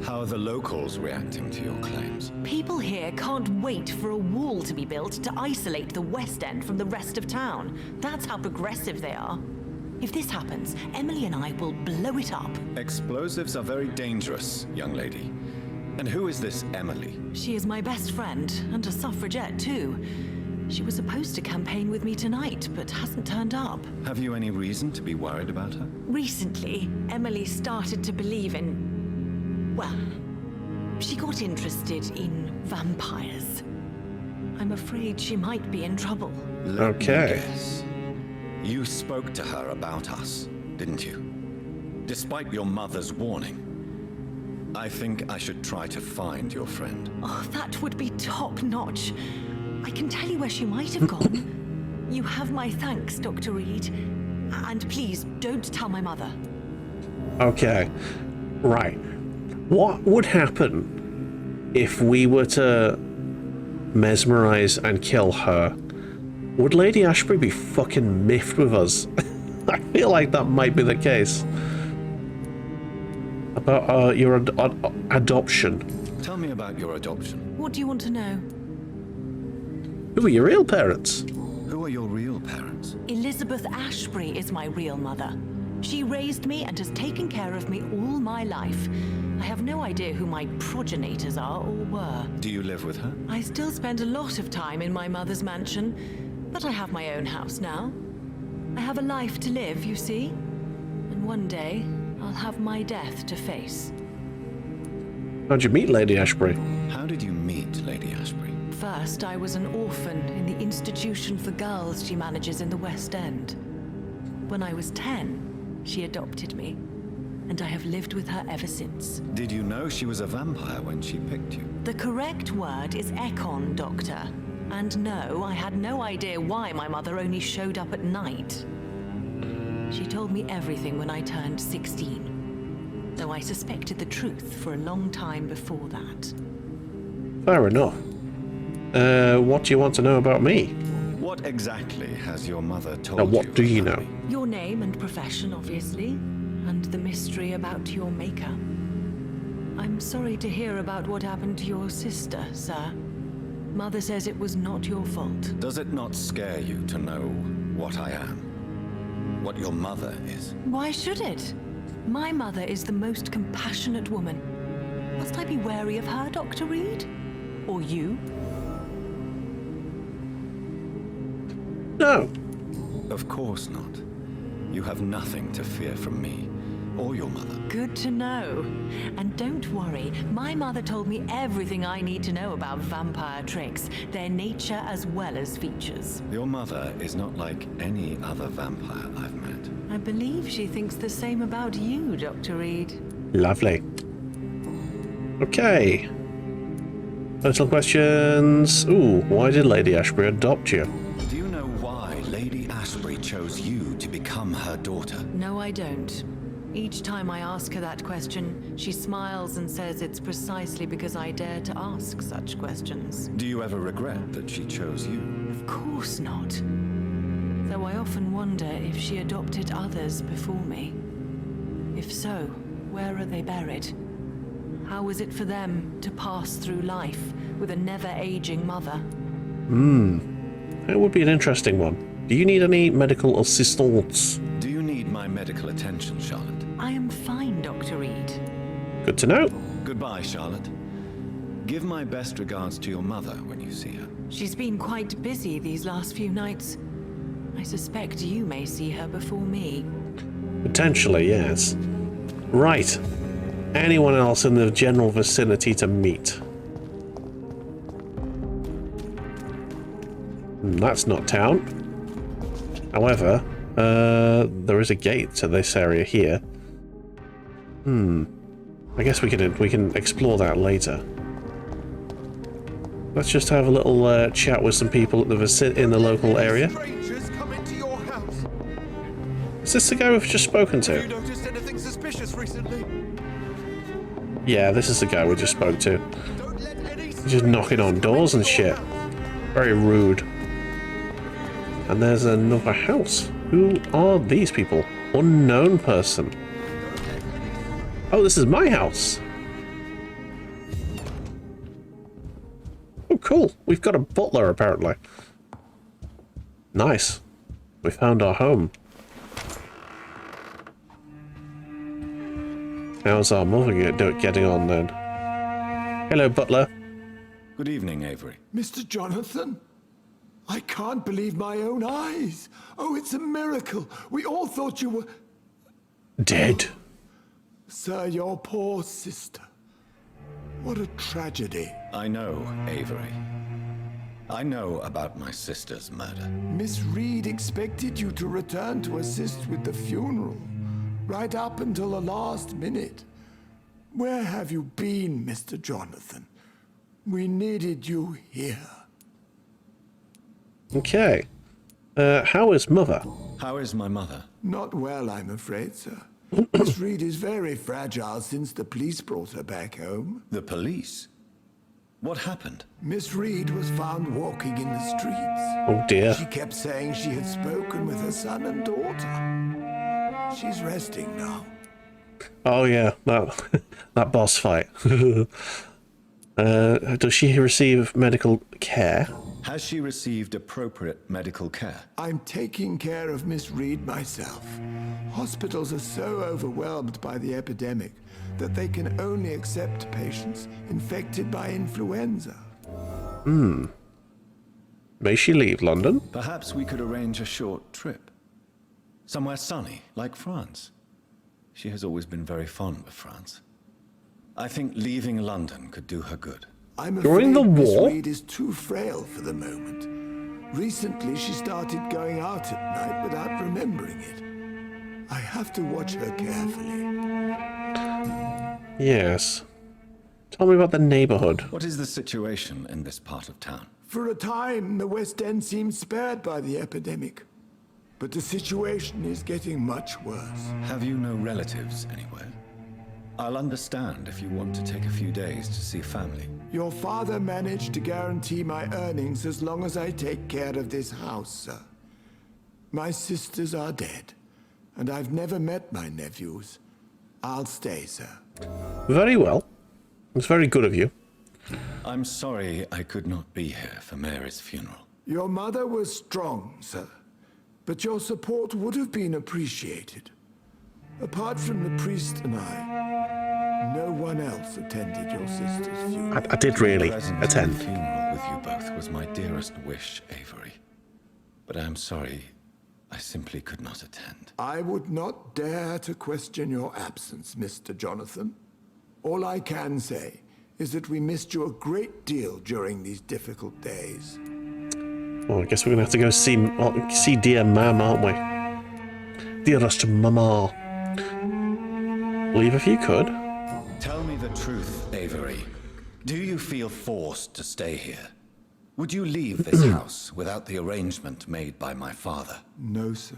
How are the locals reacting to your claims? People here can't wait for a wall to be built to isolate the West End from the rest of town. That's how progressive they are. If this happens, Emily and I will blow it up. Explosives are very dangerous, young lady. And who is this Emily? She is my best friend, and a suffragette too. She was supposed to campaign with me tonight, but hasn't turned up. Have you any reason to be worried about her? Recently, Emily started to believe in... well, she got interested in vampires. I'm afraid she might be in trouble. Let me Okay. guess. You spoke to her about us, didn't you? Despite your mother's warning. I think I should try to find your friend. Oh, that would be top-notch. I can tell you where she might have gone. You have my thanks, Dr. Reed. And please, don't tell my mother. Okay. Right. What would happen if we were to mesmerize and kill her? Would Lady Ashbury be fucking miffed with us? I feel like that might be the case. About your adoption. Tell me about your adoption. What do you want to know? Who are your real parents? Who are your real parents? Elizabeth Ashbury is my real mother. She raised me and has taken care of me all my life. I have no idea who my progenitors are or were. Do you live with her? I still spend a lot of time in my mother's mansion, but I have my own house now. I have a life to live, you see. And one day, I'll have my death to face. How'd you meet Lady Ashbury? How did you meet Lady Ashbury? First, I was an orphan in the institution for girls she manages in the West End. When I was 10, she adopted me, and I have lived with her ever since. Did you know she was a vampire when she picked you? The correct word is Ekon, Doctor. And no, I had no idea why my mother only showed up at night. She told me everything when I turned 16, though I suspected the truth for a long time before that. Fair enough. What do you want to know about me? What exactly has your mother told Now, you? what do you about know? me? Your name and profession, obviously, and the mystery about your maker. I'm sorry to hear about what happened to your sister, sir. Mother says it was not your fault. Does it not scare you to know what I am? What your mother is? Why should it? My mother is the most compassionate woman. Must I be wary of her, Dr. Reed? Or you? No. Of course not. You have nothing to fear from me, or your mother. Good to know. And don't worry, my mother told me everything I need to know about vampire tricks, their nature as well as features. Your mother is not like any other vampire I've met. I believe she thinks the same about you, Dr. Reed. Lovely. Okay. Personal questions. Ooh, why did Lady Ashbury adopt you? Do you know why Lady Ashbury chose you to become her daughter? No, I don't. Each time I ask her that question, she smiles and says it's precisely because I dare to ask such questions. Do you ever regret that she chose you? Of course not. Though I often wonder if she adopted others before me. If so, where are they buried? How is it for them to pass through life with a never-aging mother? That would be an interesting one. Do you need any medical assistance? Do you need my medical attention, Charlotte? I am fine, Dr. Reed. Good to know. Goodbye, Charlotte. Give my best regards to your mother when you see her. She's been quite busy these last few nights. I suspect you may see her before me. Potentially, yes. Right. Anyone else in the general vicinity to meet? That's not town. However, there is a gate to this area here. I guess we can explore that later. Let's just have a little chat with some people at the in the local area. Strangers come into your house. Is this the guy we've just spoken Have you to? noticed anything suspicious recently? Yeah, this is the guy we just spoke to. Don't let any He's just knocking on doors and shit. Very rude. And there's another house. Who are these people? Unknown person. Oh, this is my house. Oh, cool. We've got a butler, apparently. Nice. We found our home. How's our mother getting on, then? Hello, butler. Good evening, Avery. Mr. Jonathan? I can't believe my own eyes. Oh, it's a miracle. We all thought you were... Dead. Sir, your poor sister. What a tragedy. I know, Avery. I know about my sister's murder. Miss Reed expected you to return to assist with the funeral, right up until the last minute. Where have you been, Mr. Jonathan? We needed you here. Okay. How is mother? How is my mother? Not well, I'm afraid, sir. Miss Reed is very fragile since the police brought her back home. The police? What happened? Miss Reed was found walking in the streets. Oh dear. She kept saying she had spoken with her son and daughter. She's resting now. Oh yeah, that boss fight. Does she receive medical care? Has she received appropriate medical care? I'm taking care of Miss Reed myself. Hospitals are so overwhelmed by the epidemic that they can only accept patients infected by influenza. May she leave London? Perhaps we could arrange a short trip. Somewhere sunny, like France. She has always been very fond of France. I think leaving London could do her good. I'm During afraid the Miss war? Reed is too frail for the moment. Recently, she started going out at night without remembering it. I have to watch her carefully. Yes. Tell me about the neighborhood. What is the situation in this part of town? For a time, the West End seemed spared by the epidemic. But the situation is getting much worse. Have you no relatives anywhere? I'll understand if you want to take a few days to see family. Your father managed to guarantee my earnings as long as I take care of this house, sir. My sisters are dead, and I've never met my nephews. I'll stay, sir. Very well. It's very good of you. I'm sorry I could not be here for Mary's funeral. Your mother was strong, sir, but your support would have been appreciated. Apart from the priest and I, no one else attended your sister's funeral. I did really Present attend. at the funeral with you both was my dearest wish, Avery. But I'm sorry, I simply could not attend. I would not dare to question your absence, Mr. Jonathan. All I can say is that we missed you a great deal during these difficult days. Well, I guess we're gonna have to go see dear Mam, aren't we? Dearest Mama. Leave if you could. Tell me the truth, Avery. Do you feel forced to stay here? Would you leave this house without the arrangement made by my father? No, sir.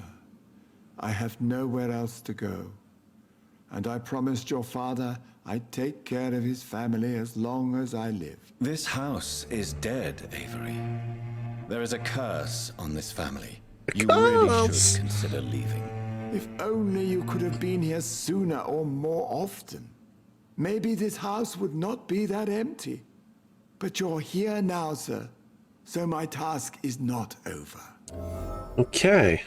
I have nowhere else to go. And I promised your father I'd take care of his family as long as I live. This house is dead, Avery. There is a curse on this family. You really should consider leaving. If only you could have been here sooner or more often. Maybe this house would not be that empty. But you're here now, sir. So my task is not over. Okay.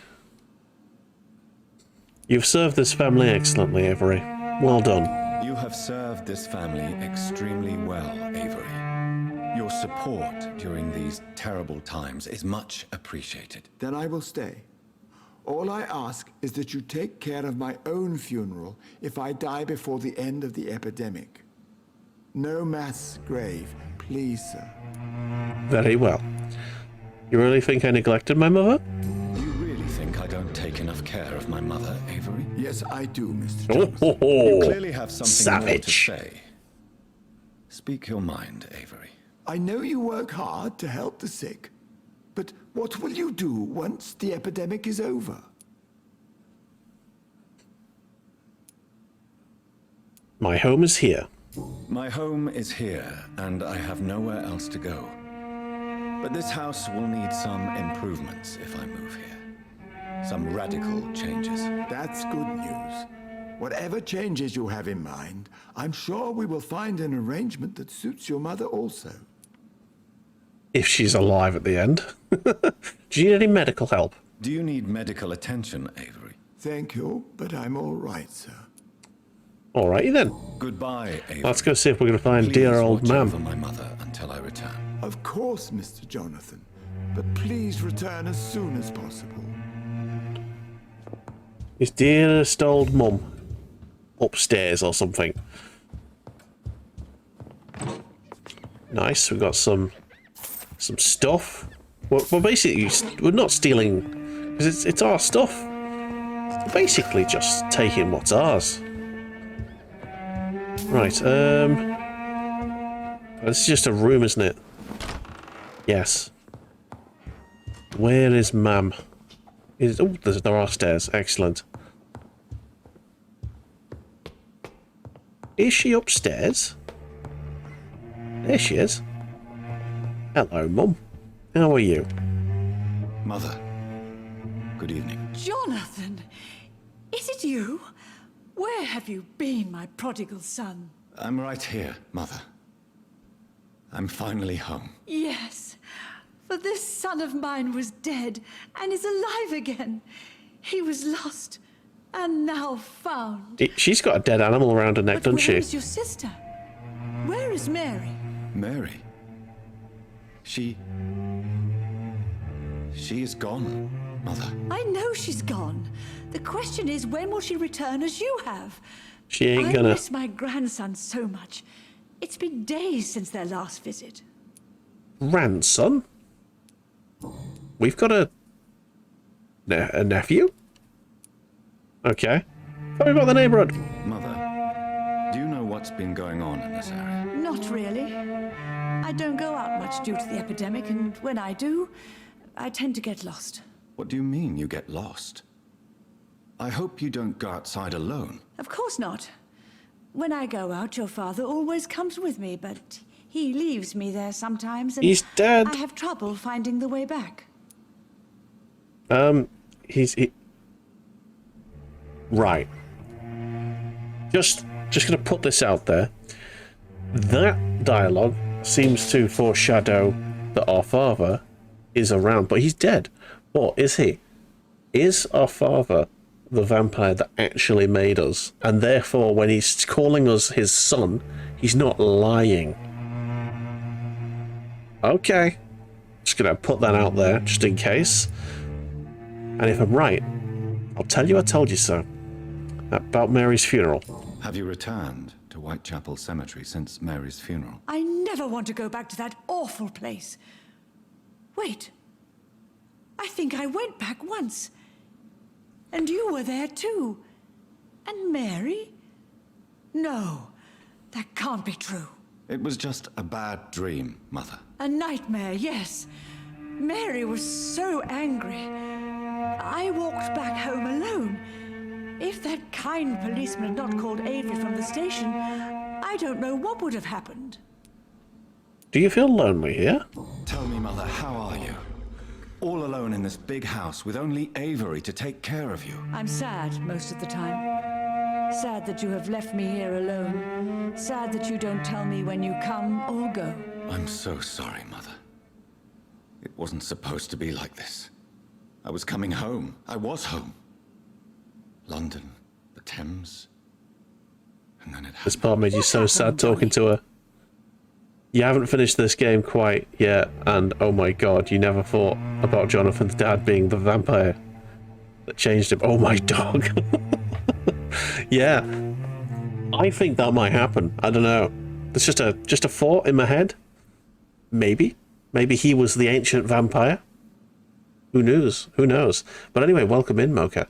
You've served this family excellently, Avery. Well done. You have served this family extremely well, Avery. Your support during these terrible times is much appreciated. Then I will stay. All I ask is that you take care of my own funeral if I die before the end of the epidemic. No mass grave, please, sir. Very well. You really think I neglected my mother? You really think I don't take enough care of my mother, Avery? Yes, I do, Mr. Oh, Johnson. ho, ho. You clearly have something more to Savage. say. Speak your mind, Avery. I know you work hard to help the sick, but what will you do once the epidemic is over? My home is here. My home is here, and I have nowhere else to go. But this house will need some improvements if I move here. Some radical changes. That's good news. Whatever changes you have in mind, I'm sure we will find an arrangement that suits your mother also. If she's alive at the end. Do you need any medical help? Do you need medical attention, Avery? Thank you, but I'm all right, sir. Alrighty then. Goodbye, Avery. Let's go see if we're going to find Please dear old watch over Mam. my mother until I return. Of course, Mr. Jonathan, but please return as soon as possible. His dearest old mum. Upstairs or something. Nice, we've got some stuff. Well, basically, we're not stealing, because it's our stuff. We're basically just taking what's ours. Right, this is just a room, isn't it? Yes. Where is Mam? Oh, there are stairs. Excellent. Is she upstairs? There she is. Hello, Mum. How are you? Mother, good evening. Jonathan, is it you? Where have you been, my prodigal son? I'm right here, Mother. I'm finally home. Yes, for this son of mine was dead and is alive again. He was lost and now found. She's got a dead animal around her neck, But doesn't she? where is your sister? Where is Mary? Mary? She is gone, Mother. I know she's gone. The question is, when will she return as you have? She ain't I gonna. miss my grandson so much. It's been days since their last visit. Grandson? We've got a nephew? Okay. Tell me about the neighborhood. Mother, do you know what's been going on in this area? Not really. I don't go out much due to the epidemic, and when I do, I tend to get lost. What do you mean you get lost? I hope you don't go outside alone. Of course not. When I go out, your father always comes with me, but he leaves me there sometimes, and He's dead. I have trouble finding the way back. Right. Just gonna put this out there. That dialogue seems to foreshadow that our father is around, but he's dead. What is he? Is our father the vampire that actually made us? And therefore, when he's calling us his son, he's not lying. Okay. Just gonna put that out there, just in case. And if I'm right, I'll tell you I told you so. About Mary's funeral. Have you returned to Whitechapel Cemetery since Mary's funeral? I never want to go back to that awful place. Wait. I think I went back once. And you were there too. And Mary? No, that can't be true. It was just a bad dream, Mother. A nightmare, yes. Mary was so angry. I walked back home alone. If that kind policeman had not called Avery from the station, I don't know what would have happened. Do you feel lonely here? Tell me, Mother, how are you? All alone in this big house with only Avery to take care of you. I'm sad most of the time. Sad that you have left me here alone. Sad that you don't tell me when you come or go. I'm so sorry, Mother. It wasn't supposed to be like this. I was coming home. I was home. London, the Thames, and then it happened. This part made you so sad talking to her. You haven't finished this game quite yet, and oh my god, you never thought about Jonathan's dad being the vampire that changed him. Oh my dog. Yeah, I think that might happen. I don't know. It's just a thought in my head. Maybe he was the ancient vampire. Who knows? Who knows? But anyway, welcome in, Mocha.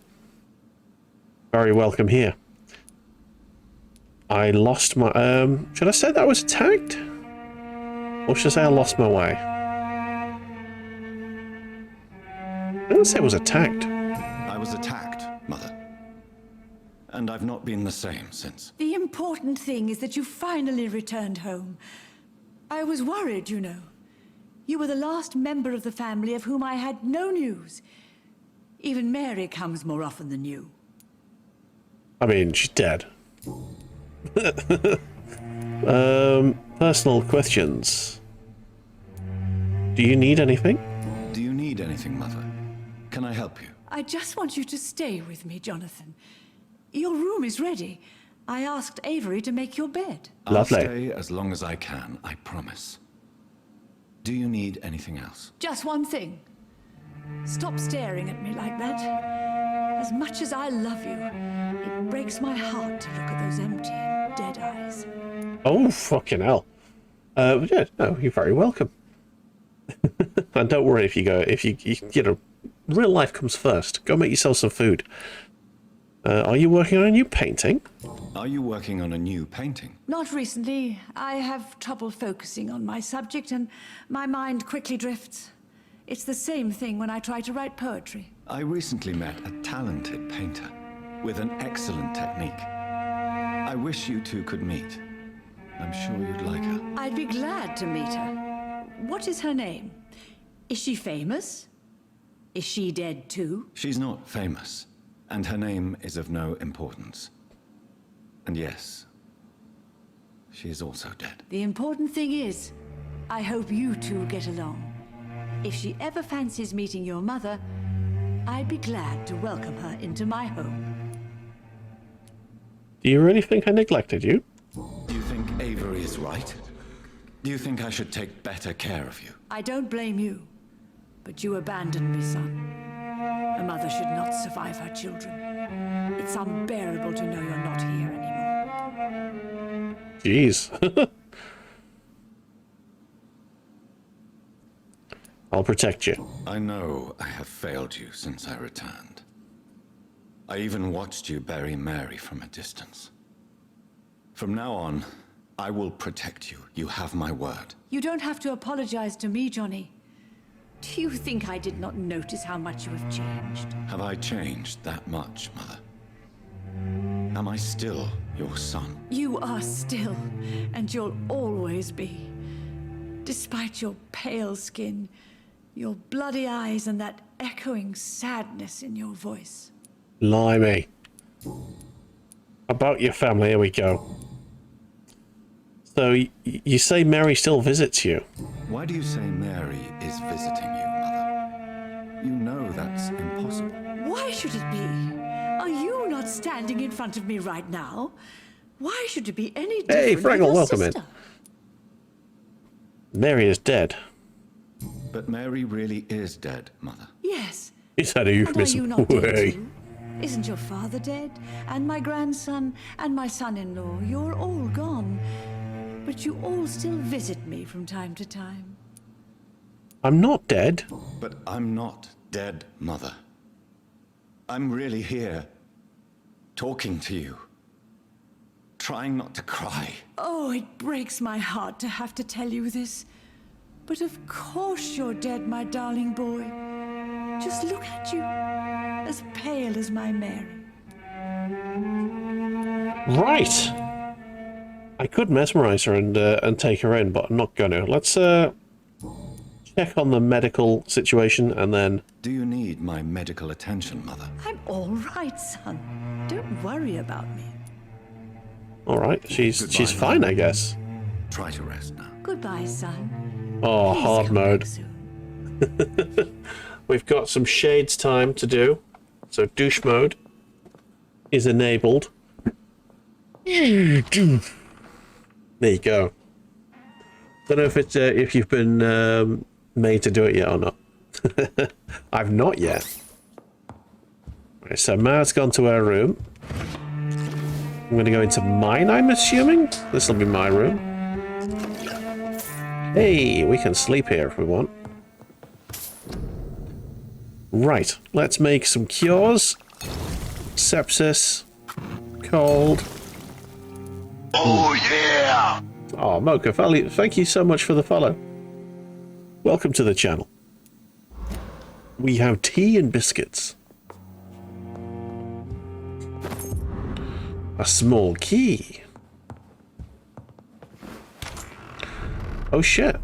Very welcome here. I lost my should I say that I was attacked? Or should I say I lost my way? I don't say I was attacked. I was attacked, Mother. And I've not been the same since. The important thing is that you finally returned home. I was worried, you know. You were the last member of the family of whom I had no news. Even Mary comes more often than you. I mean, she's dead. Personal questions. Do you need anything? Do you need anything, Mother? Can I help you? I just want you to stay with me, Jonathan. Your room is ready. I asked Avery to make your bed. Lovely. I'll stay as long as I can, I promise. Do you need anything else? Just one thing. Stop staring at me like that. As much as I love you, it breaks my heart to look at those empty, dead eyes. Oh, fucking hell. Yeah, no, you're very welcome. And don't worry if you know, real life comes first. Go make yourself some food. Are you working on a new painting? Are you working on a new painting? Not recently. I have trouble focusing on my subject and my mind quickly drifts. It's the same thing when I try to write poetry. I recently met a talented painter with an excellent technique. I wish you two could meet. I'm sure you'd like her. I'd be glad to meet her. What is her name? Is she famous? Is she dead too? She's not famous, and her name is of no importance. And yes, she is also dead. The important thing is, I hope you two get along. If she ever fancies meeting your mother, I'd be glad to welcome her into my home. Do you really think I neglected you? Do you think Avery is right? Do you think I should take better care of you? I don't blame you, but you abandoned me, son. A mother should not survive her children. It's unbearable to know you're not here anymore. Jeez. I'll protect you. I know I have failed you since I returned. I even watched you bury Mary from a distance. From now on, I will protect you. You have my word. You don't have to apologize to me, Johnny. Do you think I did not notice how much you have changed? Have I changed that much, Mother? Am I still your son? You are still, and you'll always be. Despite your pale skin, your bloody eyes, and that echoing sadness in your voice. Blimey. About your family, here we go. So you say Mary still visits you? Why do you say Mary is visiting you, Mother? You know that's impossible. Why should it be? Are you not standing in front of me right now? Why should it be any different Hey, with Fraggle, your welcome sister? in. Mary is dead. But Mary really is dead, Mother. Yes. Is that a And are euphemism? you not dead Way. too? Isn't your father dead? And my grandson and my son-in-law, you're all gone. But you all still visit me from time to time. I'm not dead. But I'm not dead, Mother. I'm really here, talking to you, trying not to cry. Oh, it breaks my heart to have to tell you this. But of course you're dead, my darling boy. Just look at you, as pale as my Mary. Right. I could mesmerize her and take her in, but I'm not going to. Let's check on the medical situation and then... Do you need my medical attention, Mother? I'm all right, son. Don't worry about me. All right, she's Goodbye, fine, Mother. I guess. Try to rest now. Goodbye, son. Oh, Please hard come mode. back soon. We've got some shades time to do. So douche mode is enabled. There you go. Don't know if it's if you've been made to do it yet or not. I've not yet. Right, so Ma's gone to her room. I'm going to go into mine, I'm assuming. This will be my room. Hey, we can sleep here if we want. Right, let's make some cures. Sepsis. Cold. Oh, yeah! Oh, Mocha, thank you so much for the follow. Welcome to the channel. We have tea and biscuits. A small key. Oh, shit.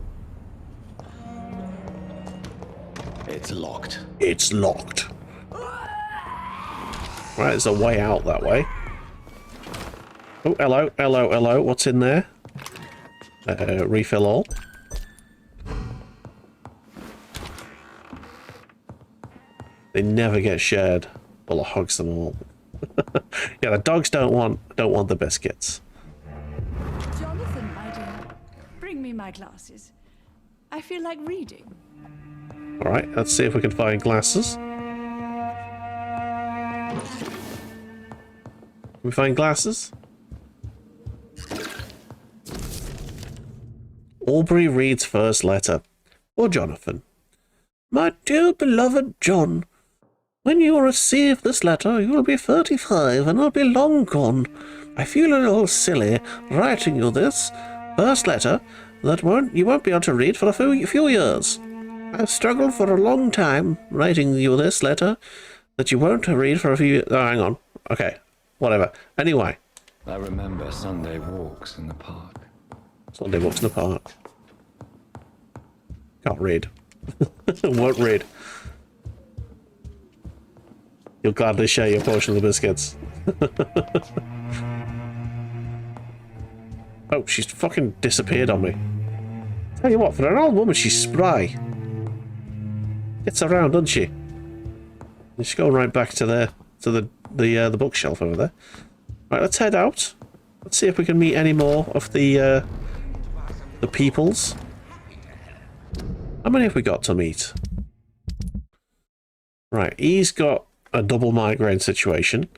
It's locked. It's locked. Right, there's a way out that way. Oh, hello, hello, hello. What's in there? Refill all. They never get shared. Bulla hogs them all. Yeah, the dogs don't want the biscuits. Jonathan, my dear, bring me my glasses. I feel like reading. All right, let's see if we can find glasses. Can we find glasses? Aubrey reads first letter. Or Jonathan. My dear beloved John, when you receive this letter, you will be 35 and will be long gone. I feel a little silly writing you this first letter that you won't be able to read for a few years. I've struggled for a long time writing you this letter that you won't read for a few years. Oh, hang on. Okay, whatever. Anyway. I remember Sunday walks in the park. Sunday walks in the park. Can't read. Won't read. You'll gladly share your portion of the biscuits. Oh, she's fucking disappeared on me. Tell you what, for an old woman, she's spry. Gets around, doesn't she? And she's going right back to the bookshelf over there. Right, let's head out. Let's see if we can meet any more of the peoples. How many have we got to meet? Right, he's got a double migraine situation.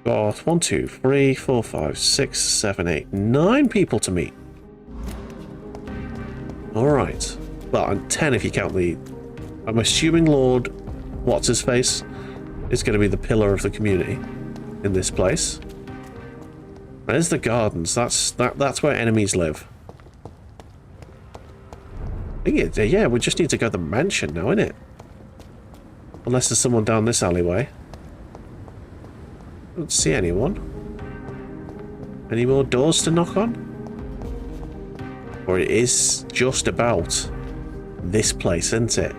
Got 1, 2, 3, 4, 5, 6, 7, 8, 9 people to meet. Alright. Well, and 10 if you count the... I'm assuming Lord What's-His-Face is going to be the pillar of the community in this place. There's the gardens. That's where enemies live. I think yeah, we just need to go to the mansion now, innit? Unless there's someone down this alleyway. I don't see anyone. Any more doors to knock on? Or it is just about this place, isn't it?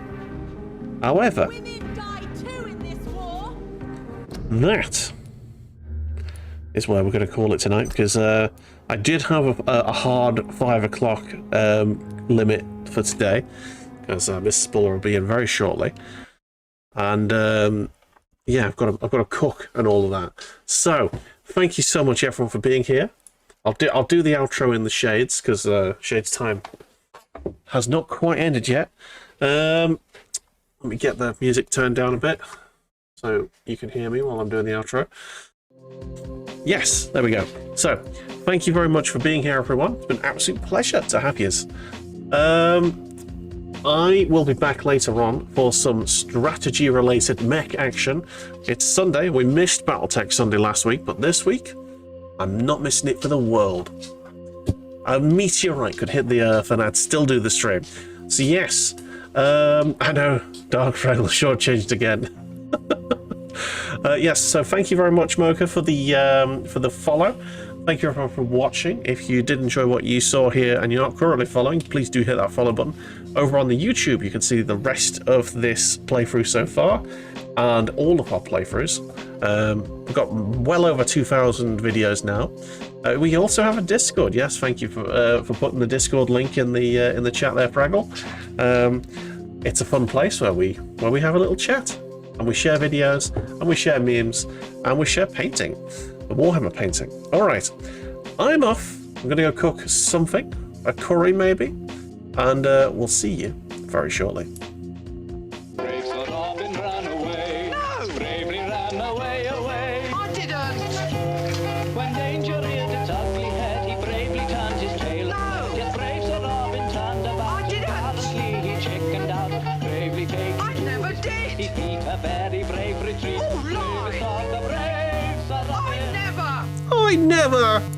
However, Women die too in this war. that is where we're going to call it tonight, because I did have a hard 5 o'clock limit for today, because Mrs. Buller will be in very shortly, and yeah, I've got to cook and all of that. So thank you so much, everyone, for being here. I'll do the outro in the shades, because shades time has not quite ended yet. Let me get the music turned down a bit so you can hear me while I'm doing the outro. Yes, there we go. So, thank you very much for being here, everyone. It's been an absolute pleasure to have you. I will be back later on for some strategy-related mech action. It's Sunday. We missed Battletech Sunday last week, but this week, I'm not missing it for the world. A meteorite could hit the Earth and I'd still do the stream. So yes, I know, Dark Fraggle shortchanged again. Yes, so thank you very much, Mocha, for the follow. Thank you everyone for watching. If you did enjoy what you saw here and you're not currently following, please do hit that follow button. Over on the YouTube, you can see the rest of this playthrough so far and all of our playthroughs. We've got well over 2,000 videos now. We also have a Discord. Yes, thank you for putting the Discord link in the chat there, Fraggle. It's a fun place where we have a little chat and we share videos and we share memes and we share painting, the Warhammer painting. All right, I'm off. I'm gonna go cook something, a curry maybe, and we'll see you very shortly. I never!